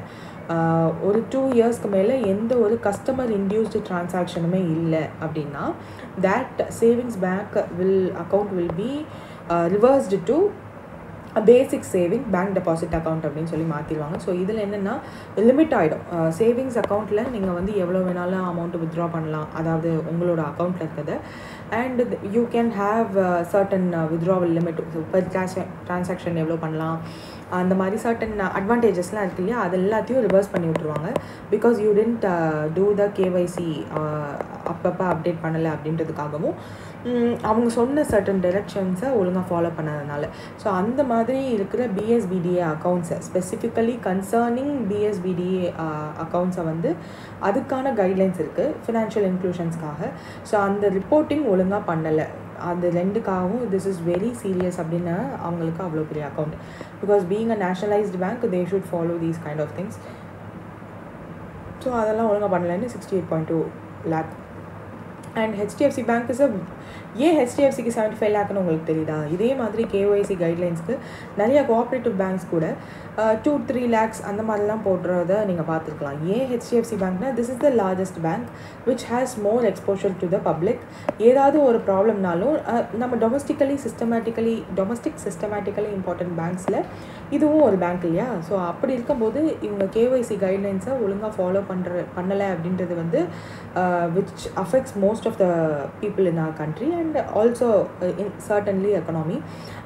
S1: ஒரு 2 இயர்ஸ்க்கு மேலே எந்த ஒரு கஸ்டமர் இன்டியூஸ்டு டிரான்சாக்ஷனுமே இல்லை அப்படின்னா that savings bank account will be reversed to basic saving bank deposit account அப்படின்னு சொல்லி மாற்றிடுவாங்க. ஸோ இதில் என்னென்னா லிமிட் ஆகிடும். சேவிங்ஸ் அக்கௌண்ட்டில் நீங்கள் வந்து எவ்வளோ வேணாலும் அமௌண்ட்டு வித்ட்ரா பண்ணலாம், அதாவது உங்களோட அக்கௌண்ட்டில் இருக்கிறது. And you can have certain withdrawal limit, per transaction எவ்வளோ பண்ணலாம், அந்த மாதிரி சர்டன் அட்வான்டேஜஸ்லாம் இருக்கு இல்லையா, அது எல்லாத்தையும் ரிவர்ஸ் பண்ணி விட்ருவாங்க. Because you tend to the KYC அப்பப்போ அப்டேட் பண்ணலை அப்படின்றதுக்காகவும் அவங்க சொன்ன சர்டன் டைரக்ஷன்ஸை ஒழுங்காக ஃபாலோ பண்ணதுனால. ஸோ அந்த மாதிரி இருக்கிற பிஎஸ்பிடிஏ அக்கௌண்ட்ஸை, ஸ்பெசிஃபிக்கலி கன்சர்னிங் பிஎஸ்பிடிஏ அக்கௌண்ட்ஸை வந்து அதுக்கான கைட்லைன்ஸ் இருக்குது ஃபினான்ஷியல் இன்க்ளூஷன்ஸ்க்காக. ஸோ அந்த ரிப்போர்ட்டிங் ஒழுங்காக பண்ணலை, அது ரெண்டுக்காகவும் திஸ் இஸ் வெரி சீரியஸ் அப்படின்னு அவங்களுக்கு அவ்வளோ பெரிய account. Because being a nationalised bank they should follow these kind of things. So அதெல்லாம் ஒழுங்காக பண்ணலைன்னு 68.2 lakh. And HDFC bank is ஏன் ஹெச்டிஎஃப்சிக்கு 75 lakhன்னு உங்களுக்கு தெரியுதா? இதே மாதிரி கேஒய்சி கைட்லைன்ஸ்க்கு நிறைய கோஆப்ரேட்டிவ் பேங்க்ஸ் கூட 2-3 lakhs அந்த மாதிரிலாம் போடுறத நீங்கள் பார்த்துருக்கலாம். ஏன் ஹெச்டிஎஃப்சி பேங்க்னா this is the largest bank which has more exposure to the public. ஏதாவது ஒரு ப்ராப்ளம்னாலும் நம்ம டொமஸ்டிக்கலி சிஸ்டமேட்டிக்கலி இம்பார்ட்டன்ட் பேங்க்ஸில் இதுவும் ஒரு பேங்க் இல்லையா? ஸோ அப்படி இருக்கும்போது இவங்க கேஒய்சி கைட்லைன்ஸை ஒழுங்காக ஃபாலோ பண்ணலை அப்படின்றது வந்து which affects most of the people in our country and also in certainly economy.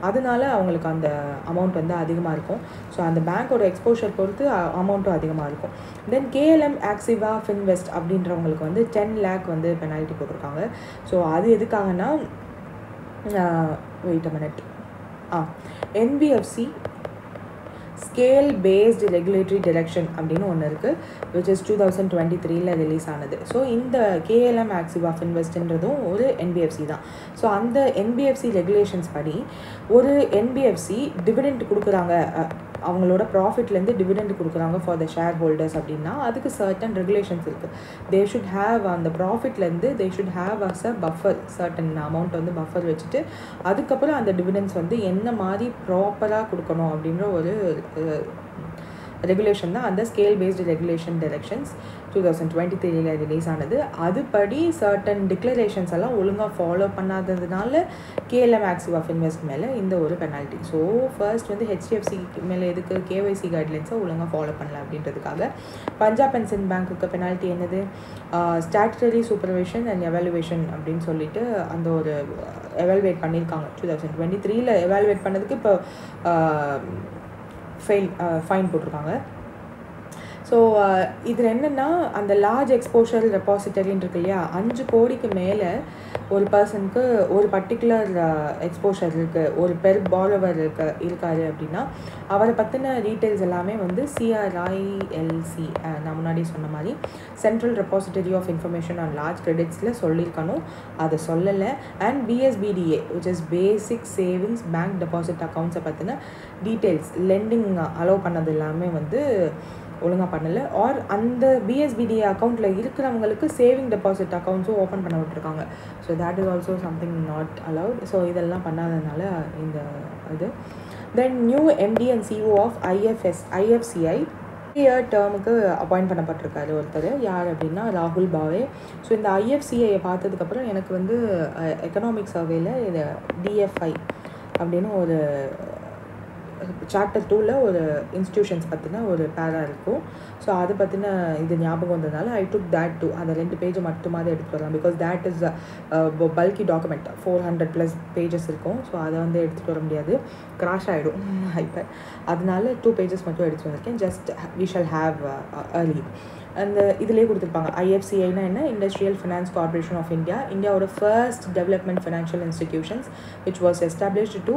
S1: அதனால அவங்களுக்கு அந்த அமௌண்ட் வந்து அதிகமாக இருக்கும். ஸோ அந்த பேங்க்கோட எக்ஸ்போஷர் பொறுத்து அமௌண்ட்டும் அதிகமாக இருக்கும். தென் கேஎல்எம் ஆக்சிவா ஃபின்வெஸ்ட் அப்படின்றவங்களுக்கு வந்து 10 lakh வந்து பெனால்ட்டி போட்டிருக்காங்க. ஸோ அது எதுக்காகனா wait a minute, NBFC scale based regulatory direction அப்படின்னு ஒன்று இருக்குது, விச் இஸ் 2023 ரிலீஸ் ஆனது. ஸோ இந்த கேஎல்எம் ஆக்சிவா ஃபின்வெஸ்ட்ன்றதும் ஒரு என்பிஎஃப்சி தான். ஸோ அந்த என்பிஎஃப்சி ரெகுலேஷன்ஸ் படி ஒரு என்பிஎஃப்சி டிவிடெண்ட் கொடுக்குறாங்க, அவங்களோட ப்ராஃபிட்லேருந்து டிவிடெண்ட் கொடுக்குறாங்க ஃபார் த ஷேர் ஹோல்டர்ஸ் அப்படின்னா அதுக்கு சர்டன் ரெகுலேஷன்ஸ் இருக்குது. தே ஷுட் ஹேவ் அந்த ப்ராஃபிட்லேருந்து they should have as a buffer, certain amount வந்து பஃபர் வச்சுட்டு அதுக்கப்புறம் அந்த டிவிடெண்ட்ஸ் வந்து என்ன மாதிரி ப்ராப்பராக கொடுக்கணும் அப்படின்ற ஒரு ரெகுலேஷன் தான் அந்த scale based regulation directions 2023 release ஆனது. அதுபடி சர்டன் டிக்ளரேஷன்ஸ் எல்லாம் ஒழுங்காக ஃபாலோ பண்ணாததுனால கேஎல்எம் ஆக்சிவா ஃபின்வெஸ்ட் மேலே இந்த ஒரு பெனால்ட்டி. ஸோ ஃபர்ஸ்ட் வந்து ஹெச்டிஎஃப்சி மேலே எதுக்கு கேஒய்சி கைட்லைன்ஸை ஒழுங்காக ஃபாலோ பண்ணல அப்படின்றதுக்காக. பஞ்சாப் அண்ட் சிந்த் பேங்க்குக்கு பெனால்ட்டி என்னது, ஸ்டாட்டுட்டரி சூப்பர்விஷன் அண்ட் எவாலுவேஷன் அப்படின்னு சொல்லிட்டு அந்த ஒரு எவாலுவேட் பண்ணியிருக்காங்க 2023 எவாலுவேட் பண்ணதுக்கு இப்போ ஃபைன் போட்டிருக்காங்க. ஸோ இதில் என்னென்னா அந்த லார்ஜ் எக்ஸ்போஷர் ரெபாசிட்டரின்னு இருக்கு இல்லையா, 5 கோடிக்கு மேலே ஒரு பர்சனுக்கு ஒரு பர்டிகுலர் எக்ஸ்போஷர் இருக்குது, ஒரு பெர் பாரோவர் இருக்காரு அப்படின்னா அவரை பற்றின டீட்டெயில்ஸ் எல்லாமே வந்து சிஆர்ஐஎல்சி நான் முன்னாடி சொன்ன மாதிரி central repository of information on large கிரெடிட்ஸில் சொல்லியிருக்கணும், அதை சொல்லலை. And BSBDA which is basic savings bank deposit அக்கௌண்ட்ஸை பற்றின டீட்டெயில்ஸ் லெண்டிங் அலோவ் பண்ணது எல்லாமே வந்து ஒழுங்காக பண்ணலை. ஆர் அந்த பிஎஸ்பிடிஏ அக்கௌண்ட்டில் இருக்கிறவங்களுக்கு சேவிங் டெபாசிட் அக்கௌண்ட்ஸும் ஓப்பன் பண்ண விட்டுருக்காங்க. So that is also something not allowed. So இதெல்லாம் பண்ணாததுனால இந்த இது. Then new MD and CEO of IFCI year டேர்முக்கு அப்பாயிண்ட் பண்ணப்பட்டிருக்காரு ஒருத்தர். யார் அப்படின்னா ராகுல் பாவே. ஸோ இந்த ஐஎஃப்சிஐயை பார்த்ததுக்கப்புறம் எனக்கு வந்து எக்கனாமிக் சர்வேல இது டிஎஃப்ஐ அப்படின்னு ஒரு சாப்டர் 2ல ஒரு இன்ஸ்டிடியூஷன்ஸ் பற்றின ஒரு பேரா இருக்கும். ஸோ அதை பற்றின இது ஞாபகம் வந்ததுனால ஐ டுக் தேட் டூ. அந்த 2 பேஜை மட்டுமாதிரி எடுத்துகிட்டு வரலாம். Because that is bulky document, 400+ pages இருக்கும். ஸோ அதை வந்து எடுத்துகிட்டு வர முடியாது, கிராஷ் ஆகிடும் ஐபேட். அதனால 2 பேஜஸ் மட்டும் எடுத்துகிட்டு வந்திருக்கேன். Just we shall have early. அந்த இதிலே கொடுத்துருப்பாங்க. ஐஎஃப்சிஐனா என்ன? Industrial finance corporation of India, இந்தியாவோட first development financial institutions which was established to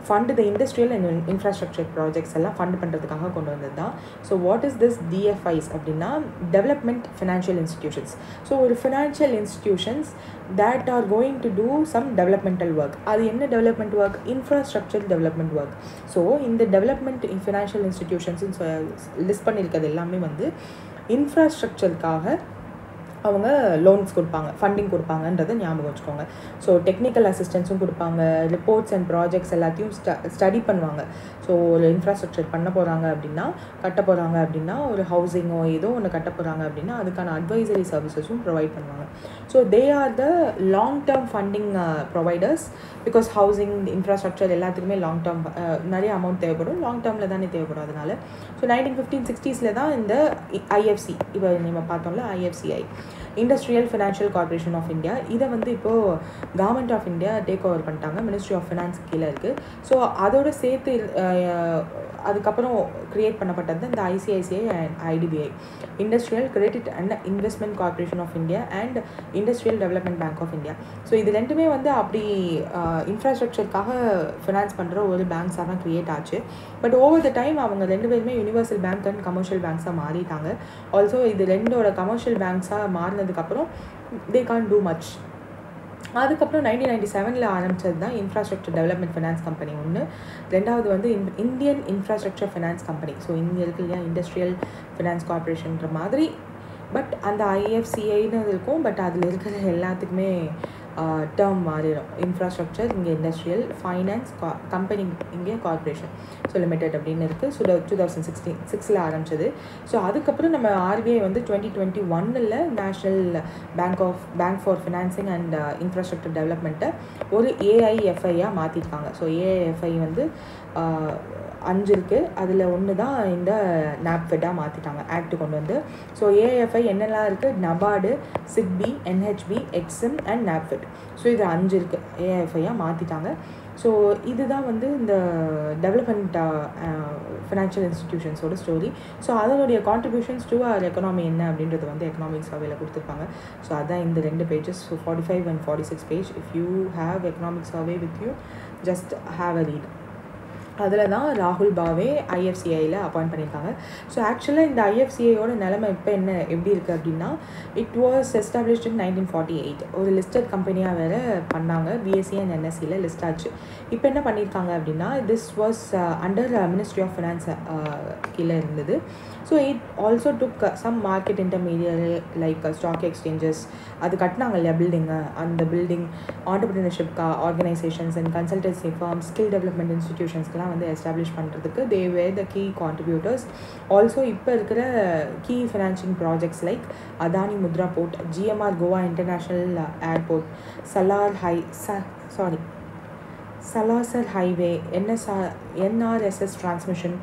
S1: fund the industrial and infrastructure projects எல்லாம் ஃபண்ட் பண்ணுறதுக்காக கொண்டு வந்தது தான். So what is this DFIs அப்படின்னா டெவலப்மெண்ட் ஃபினான்ஷியல் இன்ஸ்டிடியூஷன்ஸ். ஸோ ஒரு financial institutions that are going to do some developmental work. அது என்ன development work? Infrastructure development work. So இந்த டெவலப்மெண்ட் ஃபினான்ஷியல் இன்ஸ்டிடியூஷன்ஸ் லிஸ்ட் பண்ணியிருக்கிறது எல்லாமே வந்து இன்ஃப்ராஸ்ட்ரக்சருக்காக அவங்க லோன்ஸ் கொடுப்பாங்க, ஃபண்டிங் கொடுப்பாங்கன்றதை ஞாபகம் வச்சுக்கோங்க. ஸோ டெக்னிக்கல் அசிஸ்டன்ஸும் கொடுப்பாங்க, ரிப்போர்ட்ஸ் அண்ட் ப்ராஜெக்ட்ஸ் எல்லாத்தையும் ஸ்டடி பண்ணுவாங்க. ஸோ ஒரு இன்ஃப்ராஸ்ட்ரக்சர் பண்ண போகிறாங்க அப்படின்னா, கட்ட போகிறாங்க அப்படின்னா, ஒரு ஹவுசிங்கோ ஏதோ ஒன்று கட்ட போகிறாங்க அப்படின்னா அதுக்கான அட்வைசரி சர்வீசஸும் ப்ரொவைட் பண்ணுவாங்க. So they are the long term funding providers. Because housing, infrastructure எல்லாத்துக்குமே லாங் டேர்ம் நிறைய அமௌண்ட் தேவைப்படும், லாங் டேர்மில் தானே தேவைப்படும். அதனால ஸோ 1950s-60s தான் இந்த ஐஎஃப்சி, இப்போ நம்ம பார்த்தோம்ல IFCI, industrial financial corporation of India, இதை வந்து இப்போது government of India take over பண்ணிட்டாங்க, மினிஸ்ட்ரி ஆஃப் ஃபினான்ஸ் கீழே இருக்குது. ஸோ அதோட சேர்த்து அதுக்கப்புறம் க்ரியேட் பண்ணப்பட்டது இந்த ICICI and IDBI, industrial credit and investment corporation of India and industrial development bank of India. So இது ரெண்டுமே வந்து அப்படி இன்ஃப்ராஸ்ட்ரக்சருக்காக ஃபினான்ஸ் பண்ணுற ஒரு பேங்க்ஸாக தான் க்ரியேட் ஆச்சு. பட் ஓவர் த டைம் அவங்க 2 பேருமே யூனிவர்சல் பேங்க் அண்ட் கமர்ஷியல் பேங்க்ஸாக மாறிட்டாங்க. ஆல்சோ இது 2ஓட கமர்ஷியல் பேங்க்ஸாக மாறினதுக்கப்புறம் தே கான்ட் டூ மச். அதுக்கப்புறம் 1997 ஆரம்பித்தது தான் இன்ஃப்ராஸ்ட்ரக்சர் டெவலப்மெண்ட் ஃபினான்ஸ் கம்பெனி ஒன்று. ரெண்டாவது வந்து Indian infrastructure finance company. So இங்கே இருக்கு இல்லையா இண்டஸ்ட்ரியல் ஃபினான்ஸ் கார்பரேஷன்ற மாதிரி, பட் அந்த ஐஎஃப்சிஐன்னு இருக்கும். பட் அதில் இருக்கிற எல்லாத்துக்குமே டேர்ம் மாறிடும். இன்ஃப்ராஸ்ட்ரக்சர் இங்கே இண்டஸ்ட்ரியல், ஃபைனான்ஸ் கம்பெனி இங்கே கார்பரேஷன், ஸோ லிமிடெட் அப்படின்னு இருக்குது. ஸோ 2006 ஆரம்பிச்சது. ஸோ அதுக்கப்புறம் நம்ம ஆர்பிஐ வந்து 2021 national bank for financing and infrastructure டெவலப்மெண்ட்டை ஒரு ஏஐஎஃப்ஐயாக மாற்றிருக்காங்க. ஸோ ஏஐஎஃப்ஐ வந்து 5 இருக்குது, அதில் ஒன்று தான் இந்த நாப்ஃபெட்டாக மாற்றிட்டாங்க ஆக்ட் கொண்டு வந்து. ஸோ ஏஐஎஃப்ஐ என்னெல்லாம் இருக்குது? NABARD, SIDBI, NHB, EXIM and NaBFID. So இது 5 இருக்குது, ஏஐஎஃப்ஐயாக மாற்றிட்டாங்க. ஸோ இதுதான் வந்து இந்த டெவலப்மெண்ட் ஃபினான்ஷியல் இன்ஸ்டிடியூஷன்ஸோட ஸ்டோரி. ஸோ அதனுடைய கான்ட்ரிபியூஷன்ஸ் டு அவர் எக்கனாமி என்ன அப்படின்றது வந்து எக்கனாமிக் சர்வேல கொடுத்துருப்பாங்க. ஸோ அதான் இந்த 2 pages. So 45 and 46 page. If you have economic survey with you, just have a read. அதில் தான் ராகுல் பாவே ஐஎஃப்சிஐயில் அப்பாயிண்ட் பண்ணியிருக்காங்க. ஸோ ஆக்சுவலாக இந்த ஐஎஃப்சிஐயோட நிலைமை இப்போ எப்படி இருக்குது அப்படின்னா, இட் வாஸ் எஸ்டாப்ளிஷ்ட் இன் 1948. ஒரு லிஸ்டட் கம்பெனியாக வேறு பண்ணாங்க, பிஎஸ்சி அண்ட் என்எஸ்சியில் லிஸ்ட் ஆச்சு. இப்போ என்ன பண்ணியிருக்காங்க அப்படின்னா, this was under ministry of finance கீழே இருந்தது. So it also took some market intermediary like stock exchanges, அது கட்டினாங்க இல்லையா பில்டிங்கு, அந்த building entrepreneurship organisations and consultancy firm, skill development இன்ஸ்டிடியூஷன்ஸ்லாம் வந்து எஸ்டாப்ளிஷ் பண்ணுறதுக்கு they were the key contributors. Also இப்போ இருக்கிற key financing projects like Adani Mundra port, GMR Goa international airport, Salasar highway, NRSS transmission,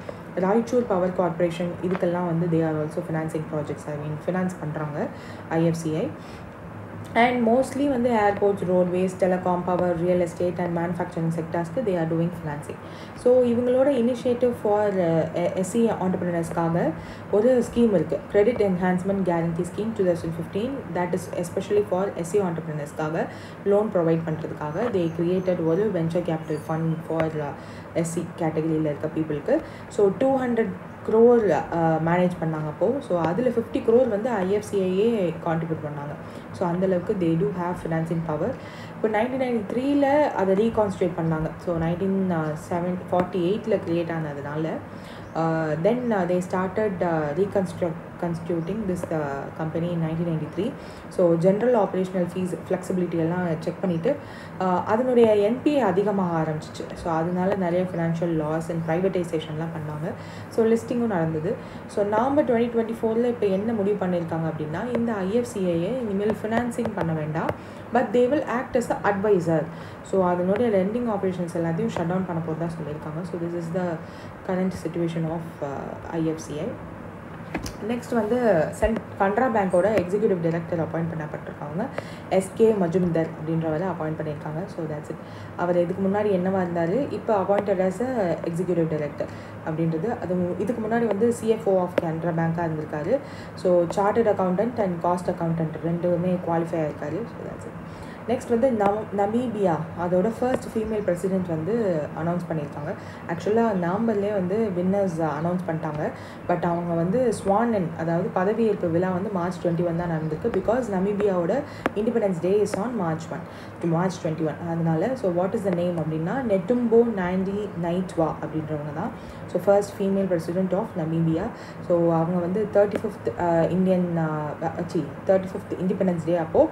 S1: Raichur power corporation, இதுக்கெல்லாம் வந்து they are also financing projects finance பண்ணுறாங்க IFCI. And mostly வந்து airports, roadways, telecom, power, real estate and manufacturing செக்டர்ஸ்க்கு they are doing financing. So இவங்களோட initiative for SC ஆண்டர்பிரினர்ஸ்க்காக ஒரு scheme இருக்குது, credit enhancement guarantee scheme 2015. That is especially for SC ஆண்டர்பிரினர்ஸ்க்காக loan provide பண்ணுறதுக்காக they created ஒரு venture capital fund for SC கேட்டகரியில் இருக்க பீப்புளுக்கு. ஸோ 200 crore மேனேஜ் பண்ணாங்க அப்போது. ஸோ அதில் 50 crore வந்து ஐஎஃப்சிஐயே கான்ட்ரிபியூட் பண்ணாங்க. ஸோ அந்தளவுக்கு they do have financing power. இப்போ 1993 அதை ரீகான்ஸ்டியூட் பண்ணாங்க. ஸோ 1948 க்ரியேட் ஆனதுனால then they started constituting this company in 1993. So general operational fees flexibility எல்லாம் செக் பண்ணிவிட்டு அதனுடைய என்பிஏ அதிகமாக ஆரம்பிச்சிச்சு. ஸோ அதனால நிறைய ஃபினான்ஷியல் லாஸ் அண்ட் ப்ரைவேட்டைசேஷன்லாம் பண்ணாங்க. ஸோ லிஸ்டிங்கும் நடந்தது. ஸோ நவம்பர் 2024 இப்போ என்ன முடிவு பண்ணியிருக்காங்க அப்படின்னா, இந்த ஐஎஃப்சிஐயை இனிமேல் ஃபினான்சிங் பண்ண வேண்டாம், but they will act as a adviser. So அதனுடைய லெண்டிங் ஆப்ரேஷன்ஸ் எல்லாத்தையும் ஷட் டவுன் பண்ண போகிறதா சொல்லியிருக்காங்க. So this is the current situation of IFCI. Next வந்து கனரா பேங்கோட எக்ஸிக்யூட்டிவ் டைரக்டர் அப்பாயிண்ட் பண்ணப்பட்டிருக்காங்க. SK மஜும்தர் அப்படின்றவரை அப்பாயிண்ட் பண்ணியிருக்காங்க. So that's it. அவர் இதுக்கு முன்னாடி என்னவா இருந்தார், இப்போ appointed as a executive director அப்படின்றது. அது இதுக்கு முன்னாடி வந்து CFO ஆஃப் கனரா பேங்காக இருந்திருக்காரு. So chartered accountant and cost accountant ரெண்டுமே குவாலிஃபை ஆயிருக்காரு. So that's it. நெக்ஸ்ட் வந்து நமீபியா அதோட ஃபர்ஸ்ட் ஃபீமேல் பிரசிடென்ட் வந்து அனௌன்ஸ் பண்ணியிருக்காங்க. ஆக்சுவலாக நவம்பர்லேயே வந்து வின்னர்ஸ் அனௌன்ஸ் பண்ணிட்டாங்க. பட் அவங்க வந்து ஸ்வானன் அதாவது பதவியேற்பு விழா வந்து March 21 தான் நடந்திருக்கு. பிகாஸ் நமீபியாவோட independence day is on March 21. அதனால so what is the name அப்படின்னா நெட்டும்போ நைட்வா அப்படின்றவங்க தான் so first female president of Namibia. So அவங்க வந்து 35th இண்டிபெண்டன்ஸ் டே அப்போது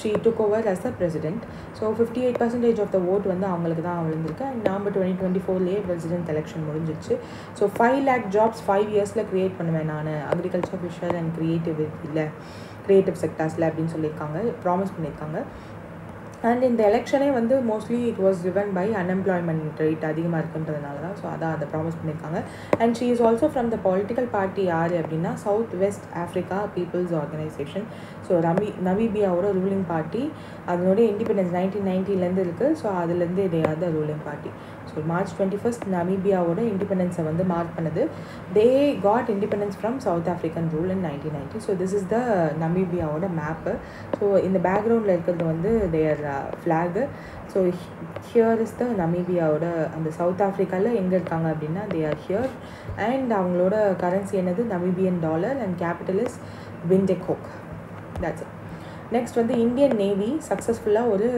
S1: she took over as the president. So 58% of the vote வந்து அவங்களுக்கு தான் விழுந்திருக்கு. அண்ட் நவம்பர் 2024 பிரசிடென்ட் எலெக்ஷன் முடிஞ்சிச்சு. ஸோ 5 lakh ஜாப்ஸ் 5 yearsல க்ரியேட் பண்ணுவேன் நான் அக்ரிகல்ச்சர், ஃபிஷர் அண்ட் கிரியேட்டிவ் செக்டார்ஸில் அப்படின்னு சொல்லியிருக்காங்க, ப்ராமிஸ் பண்ணியிருக்காங்க. அண்ட் இந்த எலெக்ஷனே வந்து mostly it was driven by unemployment rate அதிகமாக இருக்குன்றதுனால தான். ஸோ அதான் அதை ப்ராமிஸ் பண்ணியிருக்காங்க. And she is also from the political party யார் அப்படின்னா South West Africa People's Organisation. So நமீபியாவோட ரூலிங் பார்ட்டி அதனுடைய இண்டிபெண்டன்ஸ் 1990 இருக்குது. ஸோ அதுலேருந்து இதே the ruling party. So March 21 நமீபியாவோட இண்டிபெண்டன்ஸை வந்து மார்க் பண்ணுது. They got independence from South African rule in 1990. So this is the நமீபியாவோட மேப்பு. ஸோ இந்த பேக்ரவுண்டில் இருக்கிறது வந்து their flag. So here is the நமீபியாவோட அந்த சவுத் ஆஃப்ரிக்காவில் எங்கே இருக்காங்க அப்படின்னா தே ஆர் ஹியர். அண்ட் அவங்களோட கரன்சி என்னது Namibian dollar and capital is Windhoek. That's it. Next வந்து இந்தியன் நேவி சக்ஸஸ்ஃபுல்லாக ஒரு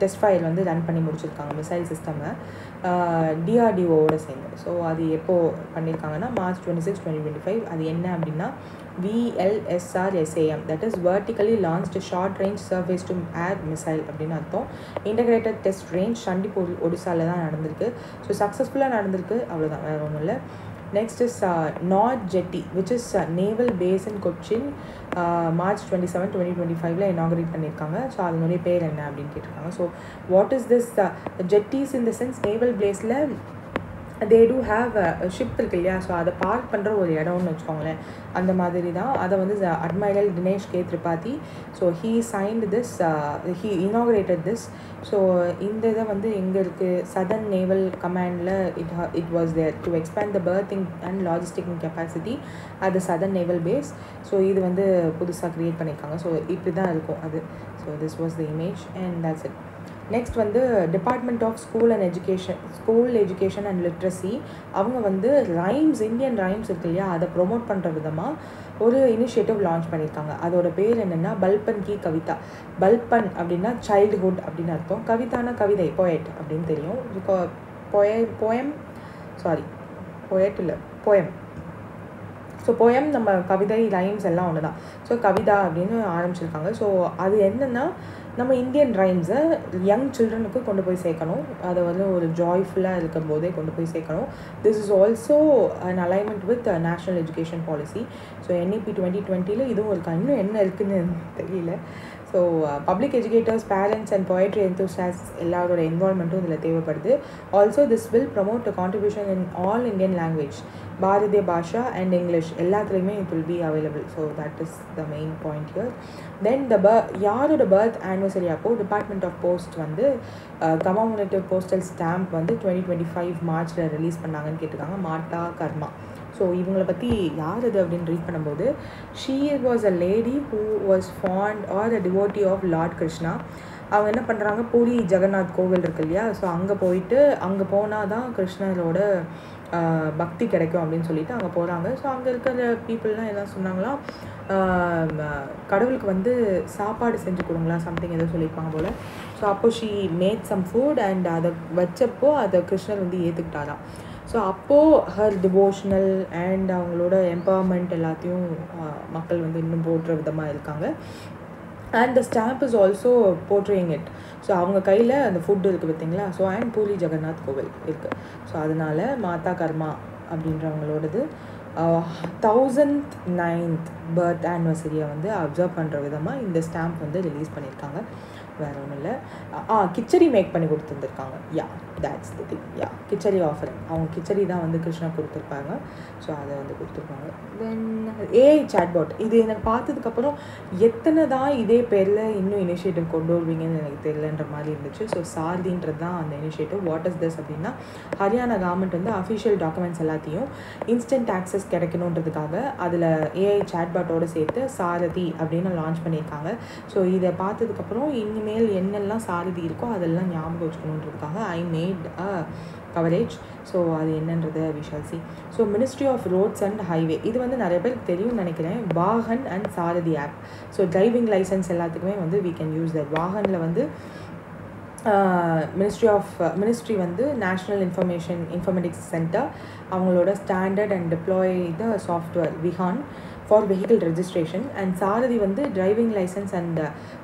S1: டெஸ்ட் ஃபயர் வந்து ரன் பண்ணி முடிச்சிருக்காங்க மிசைல் சிஸ்டமை DRDOவோட சேர்ந்து. ஸோ அது எப்போது பண்ணியிருக்காங்கன்னா March 26, 2025. அது என்ன அப்படின்னா VLSRSAM, that is vertically launched short range surface to air missile அப்படின்னு அர்த்தம். இன்டகிரேட்டட் டெஸ்ட் ரேஞ்ச் சண்டிப்பூர் ஒடிசாவில் தான் நடந்திருக்கு. ஸோ சக்ஸஸ்ஃபுல்லாக நடந்திருக்கு, அவ்வளோதான், வேறு ஒன்றும் இல்லை. Next is North Jetty, which is naval base in Cochin. March 27, 2025 inaugurate பண்ணியிருக்காங்க. ஸோ அதனுடைய பேர் என்ன அப்படின்னு கேட்டிருக்காங்க. So what is this jetties in the sense naval baseல they do have ஷிப் இருக்கு இல்லையா, ஸோ அதை பார்க் பண்ணுற ஒரு இடம்னு வச்சுக்கோங்களேன். அந்த மாதிரி தான் அதை வந்து admiral Dinesh K Tripathi so he signed this, he inaugurated this. So இந்த இதை வந்து எங்கே இருக்குது சதர்ன் நேவல் கமாண்டில் it was there to expand the berthing and logistic capacity at the southern naval base. So இது வந்து புதுசாக க்ரியேட் பண்ணியிருக்காங்க. ஸோ இப்படி தான் இருக்கும் அது. So this was the image and that's it. Next வந்து department of school education and literacy அவங்க வந்து ரைம்ஸ், இந்தியன் ரைம்ஸ் இருக்கு இல்லையா, அதை ப்ரொமோட் பண்ணுற விதமாக ஒரு இனிஷியேட்டிவ் லான்ச் பண்ணியிருக்காங்க. அதோட பேர் என்னென்னா பல்பன் கி கவிதா. பல்பன் அப்படின்னா சைல்டுஹுட் அப்படின்னு அர்த்தம். கவிதானா கவிதை, போயட் அப்படின்னு தெரியும். போயம். ஸோ போயம் நம்ம கவிதை ரைம்ஸ் எல்லாம் ஒன்று தான். ஸோ கவிதா அப்படின்னு ஆரம்பிச்சிருக்காங்க. ஸோ அது என்னென்னா நம்ம இந்தியன் ரைம்ஸை யங் சில்ட்ரனுக்கு கொண்டு போய் சேர்க்கணும். அதை வந்து ஒரு ஜாய்ஃபுல்லாக இருக்கும் போதே கொண்டு போய் சேர்க்கணும். This is also in alignment with national education policy. So NEP 2020 இதுவும் இருக்கா, இன்னும் என்ன இருக்குதுன்னு தெரியல. So public educators, parents and poetry enthusiasts எல்லாரோட இன்வால்மெண்ட்டும் இதில் தேவைப்படுது. Also this will promote a contribution in all Indian language, Bharatiya Bhasha and English எல்லாத்துலேயுமே it will be available. So that is the main point here. Then யாரோட birth anniversary அப்போது department of post வந்து commemorative postal stamp வந்து 2025 மார்ச்சில் release பண்ணாங்கன்னு கேட்டிருக்காங்க. மாட்டா கர்மா. So இவங்களை பற்றி யார் இது அப்படின்னு ரீட் பண்ணும்போது she was a lady who was fond or a devotee of lord Krishna. அவங்க என்ன பண்ணுறாங்க, பூரி ஜெகநாத் கோவில் இருக்கு இல்லையா, ஸோ அங்கே போனால் தான் கிருஷ்ணரோட பக்தி கிடைக்கும் அப்படின்னு சொல்லிட்டு அங்கே போகிறாங்க. ஸோ அங்கே இருக்கிற பீப்புளெலாம் என்ன சொன்னாங்களா, கடவுளுக்கு வந்து சாப்பாடு செஞ்சு கொடுங்களா சம்திங் ஏதோ சொல்லியிருப்பாங்க போல். ஸோ அப்போது she made some food and அதை வச்சப்போ அதை கிருஷ்ணர் வந்து ஏற்றுக்கிட்டாராம். ஸோ அப்போது ஹர் டிவோஷனல் அண்ட் அவங்களோட எம்பவர்மெண்ட் எல்லாத்தையும் மக்கள் வந்து இன்னும் போடுற விதமாக இருக்காங்க. And the stamp is also portraying it. So அவங்க கையில் அந்த ஃபுட் இருக்குது பார்த்தீங்களா. ஸோ அண்ட் பூரி ஜெகநாத் கோவில் இருக்குது. ஸோ அதனால் மாதா கர்மா அப்படின்றவங்களோடது 1009th பர்த் ஆனிவர்சரியை வந்து அப்சர்வ் பண்ணுற விதமாக இந்த ஸ்டாம்ப் வந்து ரிலீஸ் பண்ணியிருக்காங்க. வேறு ஒன்றும் இல்லை. கிச்சடி மேக் பண்ணி கொடுத்துருந்துருக்காங்க. Yeah that's the thing. Yeah khichdi offering. அவங்க கிச்சடி தான் வந்து கிருஷ்ணா கொடுத்துருப்பாங்க. ஸோ அதை வந்து கொடுத்துருப்பாங்க. தென் ஏஐ சாட்பாட். இது எனக்கு பார்த்ததுக்கப்புறம் எத்தனை தான் இதே பேரில் இன்னும் இனிஷியேட்டிவ் கொண்டு வருவீங்கன்னு எனக்கு தெரியலன்ற மாதிரி இருந்துச்சு. ஸோ சாரதின்றது தான் அந்த இனிஷியேட்டிவ். வாட் இஸ் திஸ் அப்படின்னா, ஹரியானா கவர்மெண்ட் வந்து அஃபிஷியல் டாக்குமெண்ட்ஸ் எல்லாத்தையும் இன்ஸ்டன்ட் ஆக்சஸ் கிடைக்கணுன்றதுக்காக அதில் ஏஐ சாட்பாட்டோடு சேர்த்து சாரதி அப்படின்னு லான்ச் பண்ணியிருக்காங்க. ஸோ இதை பார்த்ததுக்கப்புறம் இனிமேல் என்னெல்லாம் சாரதி இருக்கோ அதெல்லாம் ஞாபகம் வச்சுக்கணுன்றதுக்காக I made a coverage. So அது என்னன்றது we shall see. So ministry of roads and highway, இது வந்து நிறைய பேருக்கு தெரியும்னு நினைக்கிறேன். Vahan and Sarathi app. So driving licence எல்லாத்துக்குமே வந்து வி கேன் யூஸ் தட். வாகனில் வந்து மினிஸ்ட்ரி வந்து நேஷ்னல் இன்ஃபர்மேட்டிக்ஸ் சென்டர் அவங்களோட standard and deploy the software Vahan for vehicle registration. And Sarathi வந்து driving licence and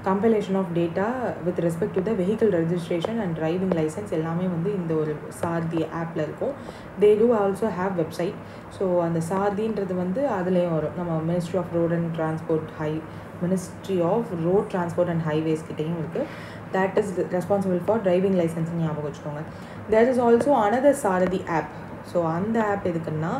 S1: compilation of data with respect to the vehicle registration and driving licence எல்லாமே வந்து இந்த ஒரு சாரதி ஆப்பில் இருக்கும். They do also have website. So அந்த சாரதின்றது வந்து அதுலேயும் வரும். நம்ம ministry of road and transport and highways கிட்டேயும் இருக்குது. that is responsible for driving license ஞாபகம் வச்சுக்கோங்க. there is also another Sarathi app. So அந்த ஆப் எதுக்குன்னா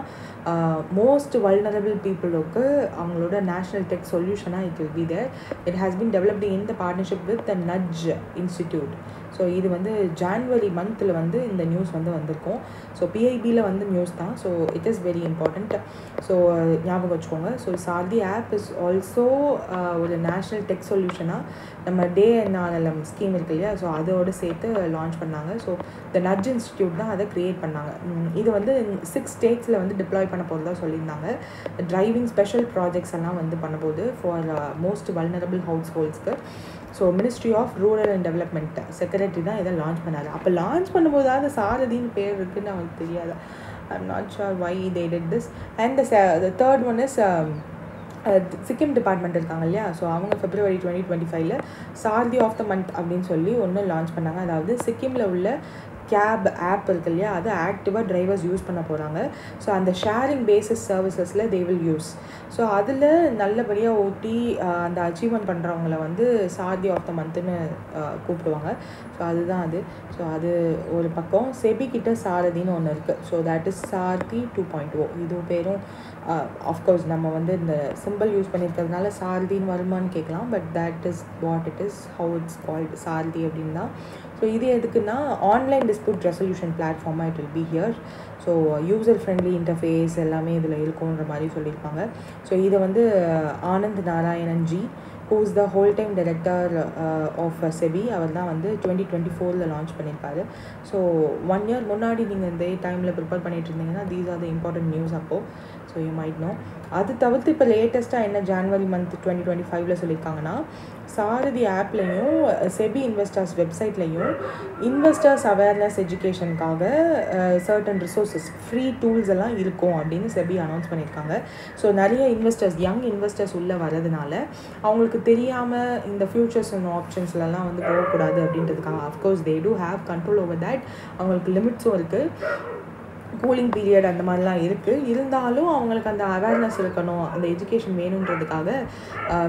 S1: மோஸ்ட் வல்னரபிள் பீப்புளுக்கு அவங்களோட நேஷ்னல் டெக் சொல்யூஷனாக it will be there. It has been developed in the partnership with the Nudge Institute. So இது வந்து January மந்தில் வந்து இந்த நியூஸ் வந்து வந்திருக்கும். ஸோ பிஐபியில் வந்து நியூஸ் தான். So it is very important. So ஞாபகம் வச்சுக்கோங்க. So Sarathi app is also ஒரு நேஷ்னல் டெக் சொல்யூஷனாக நம்ம டே என்ஆர்எல்எம் ஸ்கீம் இருக்கு இல்லையா, ஸோ அதோடு சேர்த்து லான்ச் பண்ணாங்க. ஸோ த நட்ஜ் இன்ஸ்டிடியூட் தான் அதை க்ரியேட் பண்ணாங்க. இது வந்து 6 ஸ்டேட்ஸில் வந்து டிப்ளாய் பண்ண போகிறதா சொல்லியிருந்தாங்க. டிரைவிங் ஸ்பெஷல் ப்ராஜெக்ட்ஸ் எல்லாம் வந்து பண்ண போகுது ஃபார் மோஸ்ட் வல்னரபிள் ஹவுஸ் ஹோல்ட்ஸ்க்கு. So ministry of rural and development secretary தான் இதை லான்ச் பண்ணாரு. அப்போ லான்ச் பண்ணும்போது அது சாரதின்னு பேர் இருக்குதுன்னு அவங்களுக்கு தெரியாது. I'm not sure why they did this. And the third one is Sikkim department இருக்காங்க இல்லையா, ஸோ அவங்க February 2025 Sarathi of the month அப்படின்னு சொல்லி ஒன்று லான்ச் பண்ணாங்க. அதாவது சிக்கிமில் உள்ள கேப் ஆப் இருக்கு இல்லையா, அது ஆக்டிவாக டிரைவர்ஸ் யூஸ் பண்ண போகிறாங்க. ஸோ அந்த ஷேரிங் பேசிஸ் சர்வீசஸில் தே வில் யூஸ். ஸோ அதில் நல்லபடியாக ஓட்டி அந்த அச்சீவ்மெண்ட் பண்ணுறவங்கள வந்து சாரதி ஆஃப் த மந்த்துன்னு கூப்பிடுவாங்க. ஸோ அதுதான் அது. ஸோ அது ஒரு பக்கம். செபி கிட்ட சாரதின்னு ஒன்று இருக்குது. ஸோ தேட் இஸ் சாரதி 2.0. இது பேரும் ஆஃப்கோர்ஸ் நம்ம வந்து இந்த சிம்பிள் யூஸ் பண்ணியிருக்கிறதுனால சாரதின்னு வருமானு கேட்கலாம். But that is what it is, how it's called Saarthi அப்படின்னு தான். ஸோ இது எதுக்குன்னா ஆன்லைன் டிஸ்பியூட் ரெசல்யூஷன் பிளாட்ஃபார்மாக it will be here. So user friendly interface எல்லாமே இதில் இருக்குன்ற மாதிரி சொல்லியிருப்பாங்க. ஸோ இதை வந்து Anand Narayanan ji, who is the whole time director of SEBI, அவர் தான் வந்து 2024 லான்ச் பண்ணியிருப்பாரு. ஸோ 1 year முன்னாடி நீங்கள் இந்த டைமில் ப்ரிப்பேர் பண்ணிட்டு இருந்தீங்கன்னா these are the important news அப்போது. So you might know. அது தவிர்த்து இப்போ லேட்டஸ்ட்டாக என்ன ஜான்வரி மந்த் 2025 சொல்லியிருக்காங்கன்னா, சாரதி ஆப்லேயும் செபி இன்வெஸ்டர்ஸ் வெப்சைட்லேயும் இன்வெஸ்டர்ஸ் அவேர்னஸ் எஜுகேஷனுக்காக சர்டன் ரிசோர்ஸஸ் ஃப்ரீ டூல்ஸ் எல்லாம் இருக்கும் அப்படின்னு செபி அனௌன்ஸ் பண்ணியிருக்காங்க. ஸோ நிறைய இன்வெஸ்டர்ஸ், யங் இன்வெஸ்டர்ஸ் உள்ளே வரதுனால அவங்களுக்கு தெரியாமல் இந்த ஃபியூச்சர்ஸ் அண்ட் ஆப்ஷன்ஸ்லாம் வந்து போகக்கூடாது அப்படின்றதுக்காக. Of course they do have control over that. அவங்களுக்கு லிமிட்ஸும் இருக்குது, கூலிங் பீரியட் அந்த மாதிரிலாம் இருக்குது. இருந்தாலும் அவங்களுக்கு அந்த அவேர்னஸ் இருக்கணும், அந்த எஜுகேஷன் வேணுன்றதுக்காக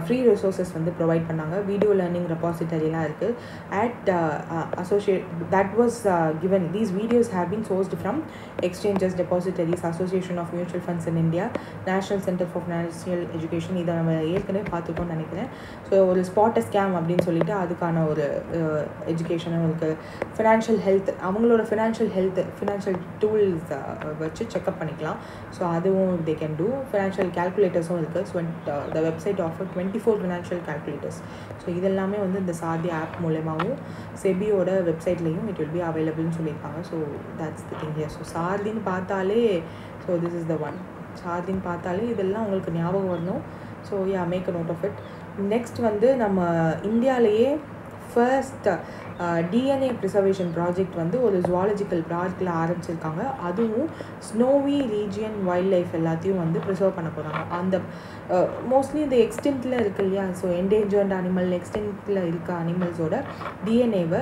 S1: ஃப்ரீ ரிசோர்ஸஸ் வந்து ப்ரொவைட் பண்ணாங்க. வீடியோ லேர்னிங் ரெபாசிட்டரிலாம் இருக்குது. At associate that was given. These videos have been sourced from exchanges, depositories, association of mutual funds in India, national centre for financial education. இதை நம்ம ஏற்கனவே பார்த்துருக்கோம்னு நினைக்கிறேன். ஸோ ஒரு ஸ்பாட் ஸ்கேம் அப்படின்னு சொல்லிட்டு அதுக்கான ஒரு எஜுகேஷனும் இருக்குது. ஃபினான்ஷியல் ஹெல்த், அவங்களோட ஃபினான்ஷியல் டூல்ஸ் வச்சு செக்அப் பண்ணிக்கலாம். ஸோ அதுவும் தே கேன் டூ. ஃபினான்ஷியல் கேல்குலேட்டர்ஸும் இருக்குது. So the website offer 24 financial calculators. So இதெல்லாமே வந்து இந்த சாரதி ஆப் மூலமாகவும் செபியோட வெப்சைட்லேயும் இட் வில் பி அவைலபிள்னு சொல்லியிருக்காங்க. So that's the thing here. So சாரதின்னு பார்த்தாலே, so this is the one. சாரதின்னு பார்த்தாலே இதெல்லாம் உங்களுக்கு ஞாபகம் வரணும். So yeah, make a note of it. Next வந்து நம்ம இந்தியாவிலேயே ஃபர்ஸ்ட் டிஎன்ஏ ப்ரிசர்வேஷன் ப்ராஜெக்ட் வந்து ஒரு ஜுவாலஜிக்கல் பார்க்கில் ஆரம்பிச்சிருக்காங்க. அதுவும் ஸ்னோவி ரீஜியன் வைல்ட் லைஃப் எல்லாத்தையும் வந்து ப்ரிசர்வ் பண்ண போகிறாங்க. அந்த மோஸ்ட்லி இந்த எக்ஸ்டென்ட்டில் இருக்குது இல்லையா, ஸோ என்டேஞ்சர்ட் அனிமல், எக்ஸ்டென்ட்டில் இருக்க அனிமல்ஸோட டிஎன்ஏவை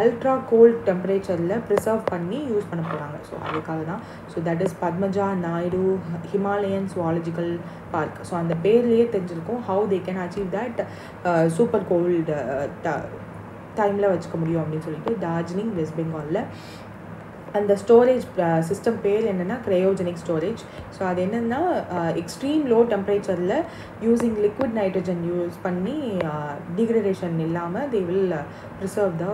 S1: அல்ட்ரா கோல்ட் டெம்பரேச்சரில் ப்ரிசர்வ் பண்ணி யூஸ் பண்ண போகிறாங்க. ஸோ அதுக்காக தான். So that is Padmaja Naidu Himalayan zoological park. So அந்த பேர்லேயே தெரிஞ்சிருக்கும் how they can achieve that super cold டைமில் வச்சுக்க முடியும் அப்படின்னு சொல்லிட்டு டார்ஜிலிங் வெஸ்ட் பெங்காலில். அந்த ஸ்டோரேஜ் சிஸ்டம் பேர் என்னென்னா க்ரையோஜெனிக் ஸ்டோரேஜ். ஸோ அது என்னென்னா எக்ஸ்ட்ரீம் லோ டெம்பரேச்சரில் யூஸிங் லிக்விட் நைட்ரஜன் யூஸ் பண்ணி டிகிரடேஷன் இல்லாமல் they will preserve the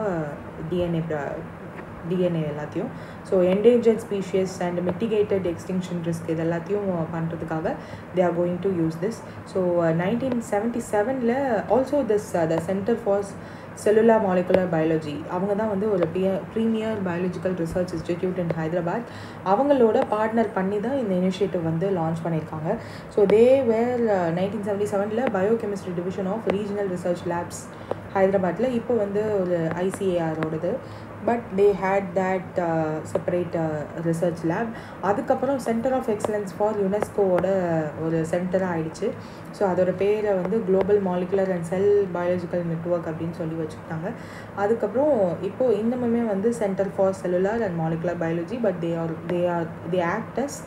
S1: DNA எல்லாத்தையும். So endangered species and mitigated extinction risk இது எல்லாத்தையும் பண்ணுறதுக்காக தே are going to use this. So 1977 also this the centre for cellular molecular biology அவங்க தான் வந்து ஒரு ப்ரீமியர் பயாலஜிக்கல் ரிசர்ச் இன்ஸ்டிடியூட் இன் ஹைதராபாத் அவங்களோட பார்ட்னர் பண்ணி தான் இந்த இனிஷியேட்டிவ் வந்து லான்ச் பண்ணியிருக்காங்க. So they where 1977 biochemistry division of regional research labs ஹைதராபாத்தில். இப்போ வந்து ஒரு ஐசிஏஆரோடது. But they had that separate research lab. அதுக்கப்புறம் சென்டர் ஆஃப் எக்ஸலன்ஸ் ஃபார் யுனெஸ்கோவோட ஒரு சென்டராக ஆகிடுச்சு. ஸோ அதோட பேரை வந்து global molecular and cell biological network அப்படின்னு சொல்லி வச்சுக்கிட்டாங்க. அதுக்கப்புறம் இப்போது இன்னமுமே வந்து centre for cellular and molecular biology. But they act as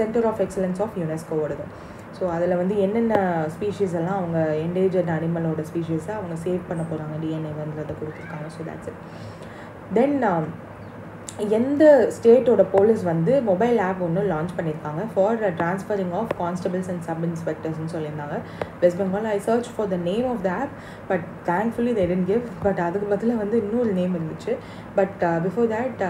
S1: centre of excellence of யுனெஸ்கோவோடது. ஸோ அதில் வந்து என்னென்ன ஸ்பீஷீஸ் எல்லாம் அவங்க என்டேஞ்சர்ட் அனிமலோட ஸ்பீஷீஸை அவங்க சேவ் பண்ண போகிறாங்க டிஎன்ஏன்றதை கொடுத்துருக்காங்க. So that's it. தென் எந்த ஸ்டேட்டோட போலீஸ் வந்து மொபைல் ஆப் ஒன்று லான்ச் பண்ணியிருக்காங்க for transferring of constables and sub இன்ஸ்பெக்டர்ஸ்ன்னு சொல்லியிருந்தாங்க. West Bengal. I search for the name of the app but thankfully they didn't give. But அதுக்கு பதிலாக வந்து இன்னொரு நேம் இருந்துச்சு. But before that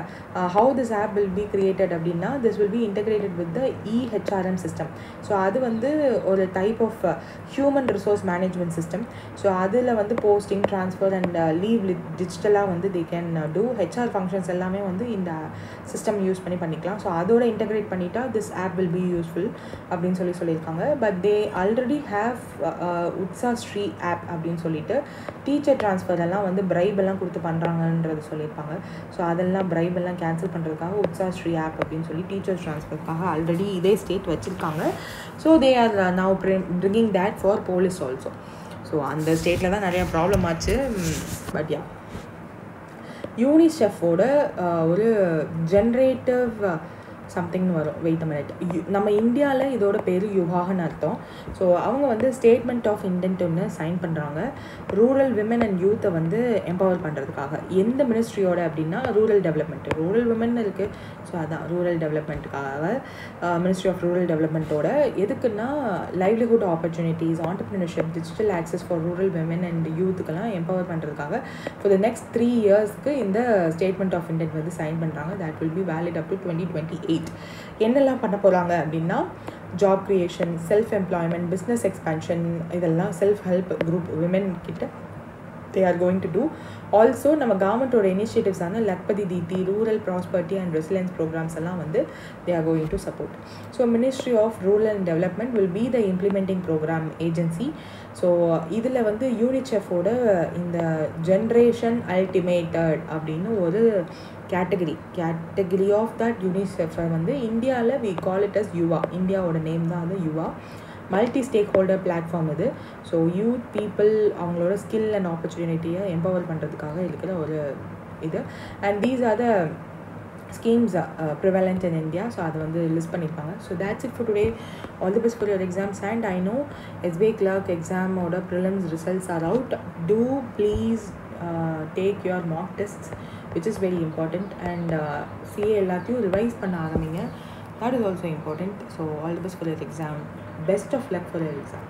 S1: how this app will be created அப்படின்னா this will be integrated with the EHRM system. So அது வந்து ஒரு type of human resource management system. So அதில் வந்து போஸ்டிங் ட்ரான்ஸ்ஃபர் அண்ட் லீவ் டிஜிட்டலாக வந்து they can do HR functions எல்லாமே வந்து இந்த சிஸ்டம் யூஸ் பண்ணிக்கலாம். ஸோ அதோட இன்டகிரேட் பண்ணிட்டா this app will be useful அப்படின்னு சொல்லியிருக்காங்க. But they already have Utsashree app அப்படின்னு சொல்லிட்டு டீச்சர் ட்ரான்ஸ்ஃபர் எல்லாம் வந்து பிரைப் எல்லாம் கொடுத்து பண்ணுறாங்கன்றது சொல்லியிருப்பாங்க. ஸோ அதெல்லாம் பிரைப் எல்லாம் கேன்சல் பண்ணுறதுக்காக உட்சா ஸ்ரீ ஆப் அப்படின்னு சொல்லி டீச்சர் ட்ரான்ஸ்ஃபருக்காக ஆல்ரெடி இதே ஸ்டேட் வச்சுருக்காங்க. So they are now bringing that for police also. So அந்த ஸ்டேட்டில் தான் நிறையா ப்ராப்ளம் ஆச்சு. பட் யா யூனிசெஃபோட ஒரு ஜென்ரேட்டிவ் சம்திங்னு வரும். Wait a minute. நம்ம இந்தியாவில் இதோட பேர் யுகான்னு அர்த்தம். ஸோ அவங்க வந்து ஸ்டேட்மெண்ட் ஆஃப் இன்டென்ட் ஒன்று சைன் பண்ணுறாங்க ரூரல் விமன் அண்ட் யூத்தை வந்து எம்பவர் பண்ணுறதுக்காக. எந்த மினிஸ்ட்ரியோட அப்படின்னா ரூரல் டெவலப்மெண்ட். ரூரல் விமன் இருக்குது. ஸோ அதான் ரூரல் டெவலப்மெண்ட்டுக்காக மினிஸ்ட்ரி ஆஃப் ரூரல் டெவலப்மெண்ட்டோட எதுக்குன்னா livelihood opportunities, entrepreneurship, digital access for rural women and யூத்துக்கெல்லாம் எம்பவர் பண்ணுறதுக்காக ஃபார் த நெக்ஸ்ட் 3 இயர்ஸ்க்கு இந்த ஸ்டேட்மெண்ட் ஆஃப் இன்டென்ட் வந்து சைன் பண்ணுறாங்க. That will be valid up to 2028. என்னெல்லாம் பண்ண போகிறாங்க அப்படின்னா job creation, self employment, business expansion, இதெல்லாம் செல்ஃப் ஹெல்ப் குரூப் விமன் கிட்ட they are going to do. Also நம்ம கவர்மெண்ட்டோட இனிஷியேட்டிவ்ஸான Lakhpati Didi, rural prosperity and resilience programmes எல்லாம் வந்து they are going to support. So Ministry of Rural and Development will be the implementing program agency. So இதில் வந்து யூனிசெஃபோட இந்த generation அல்டிமேட்டட் அப்படின்னு ஒரு கேட்டகரி ஆஃப் தட் யூனிசெஃபை வந்து இந்தியாவில் வி கால் இட் அஸ் யுவா. இந்தியாவோட நேம் தான் வந்து யுவா. மல்டி ஸ்டேக் ஹோல்டர் பிளாட்ஃபார்ம் இது. ஸோ யூத் பீப்புள் அவங்களோட ஸ்கில் அண்ட் ஆப்பர்ச்சுனிட்டியை எம்பவர் பண்ணுறதுக்காக இருக்கிற ஒரு இது. And these are the schemes prevalent in India. So அது வந்து லிஸ்ட் பண்ணியிருப்பாங்க. So that's it for today. All the best for your exams. And I know SBI clerk exam order prelims results are out. Do please take your mock tests, which is very important. And CA எல்லாத்தையும் revise பண்ண ஆரம்பிங்க. That is also important. So all the best for your exam. Best of luck for your exam.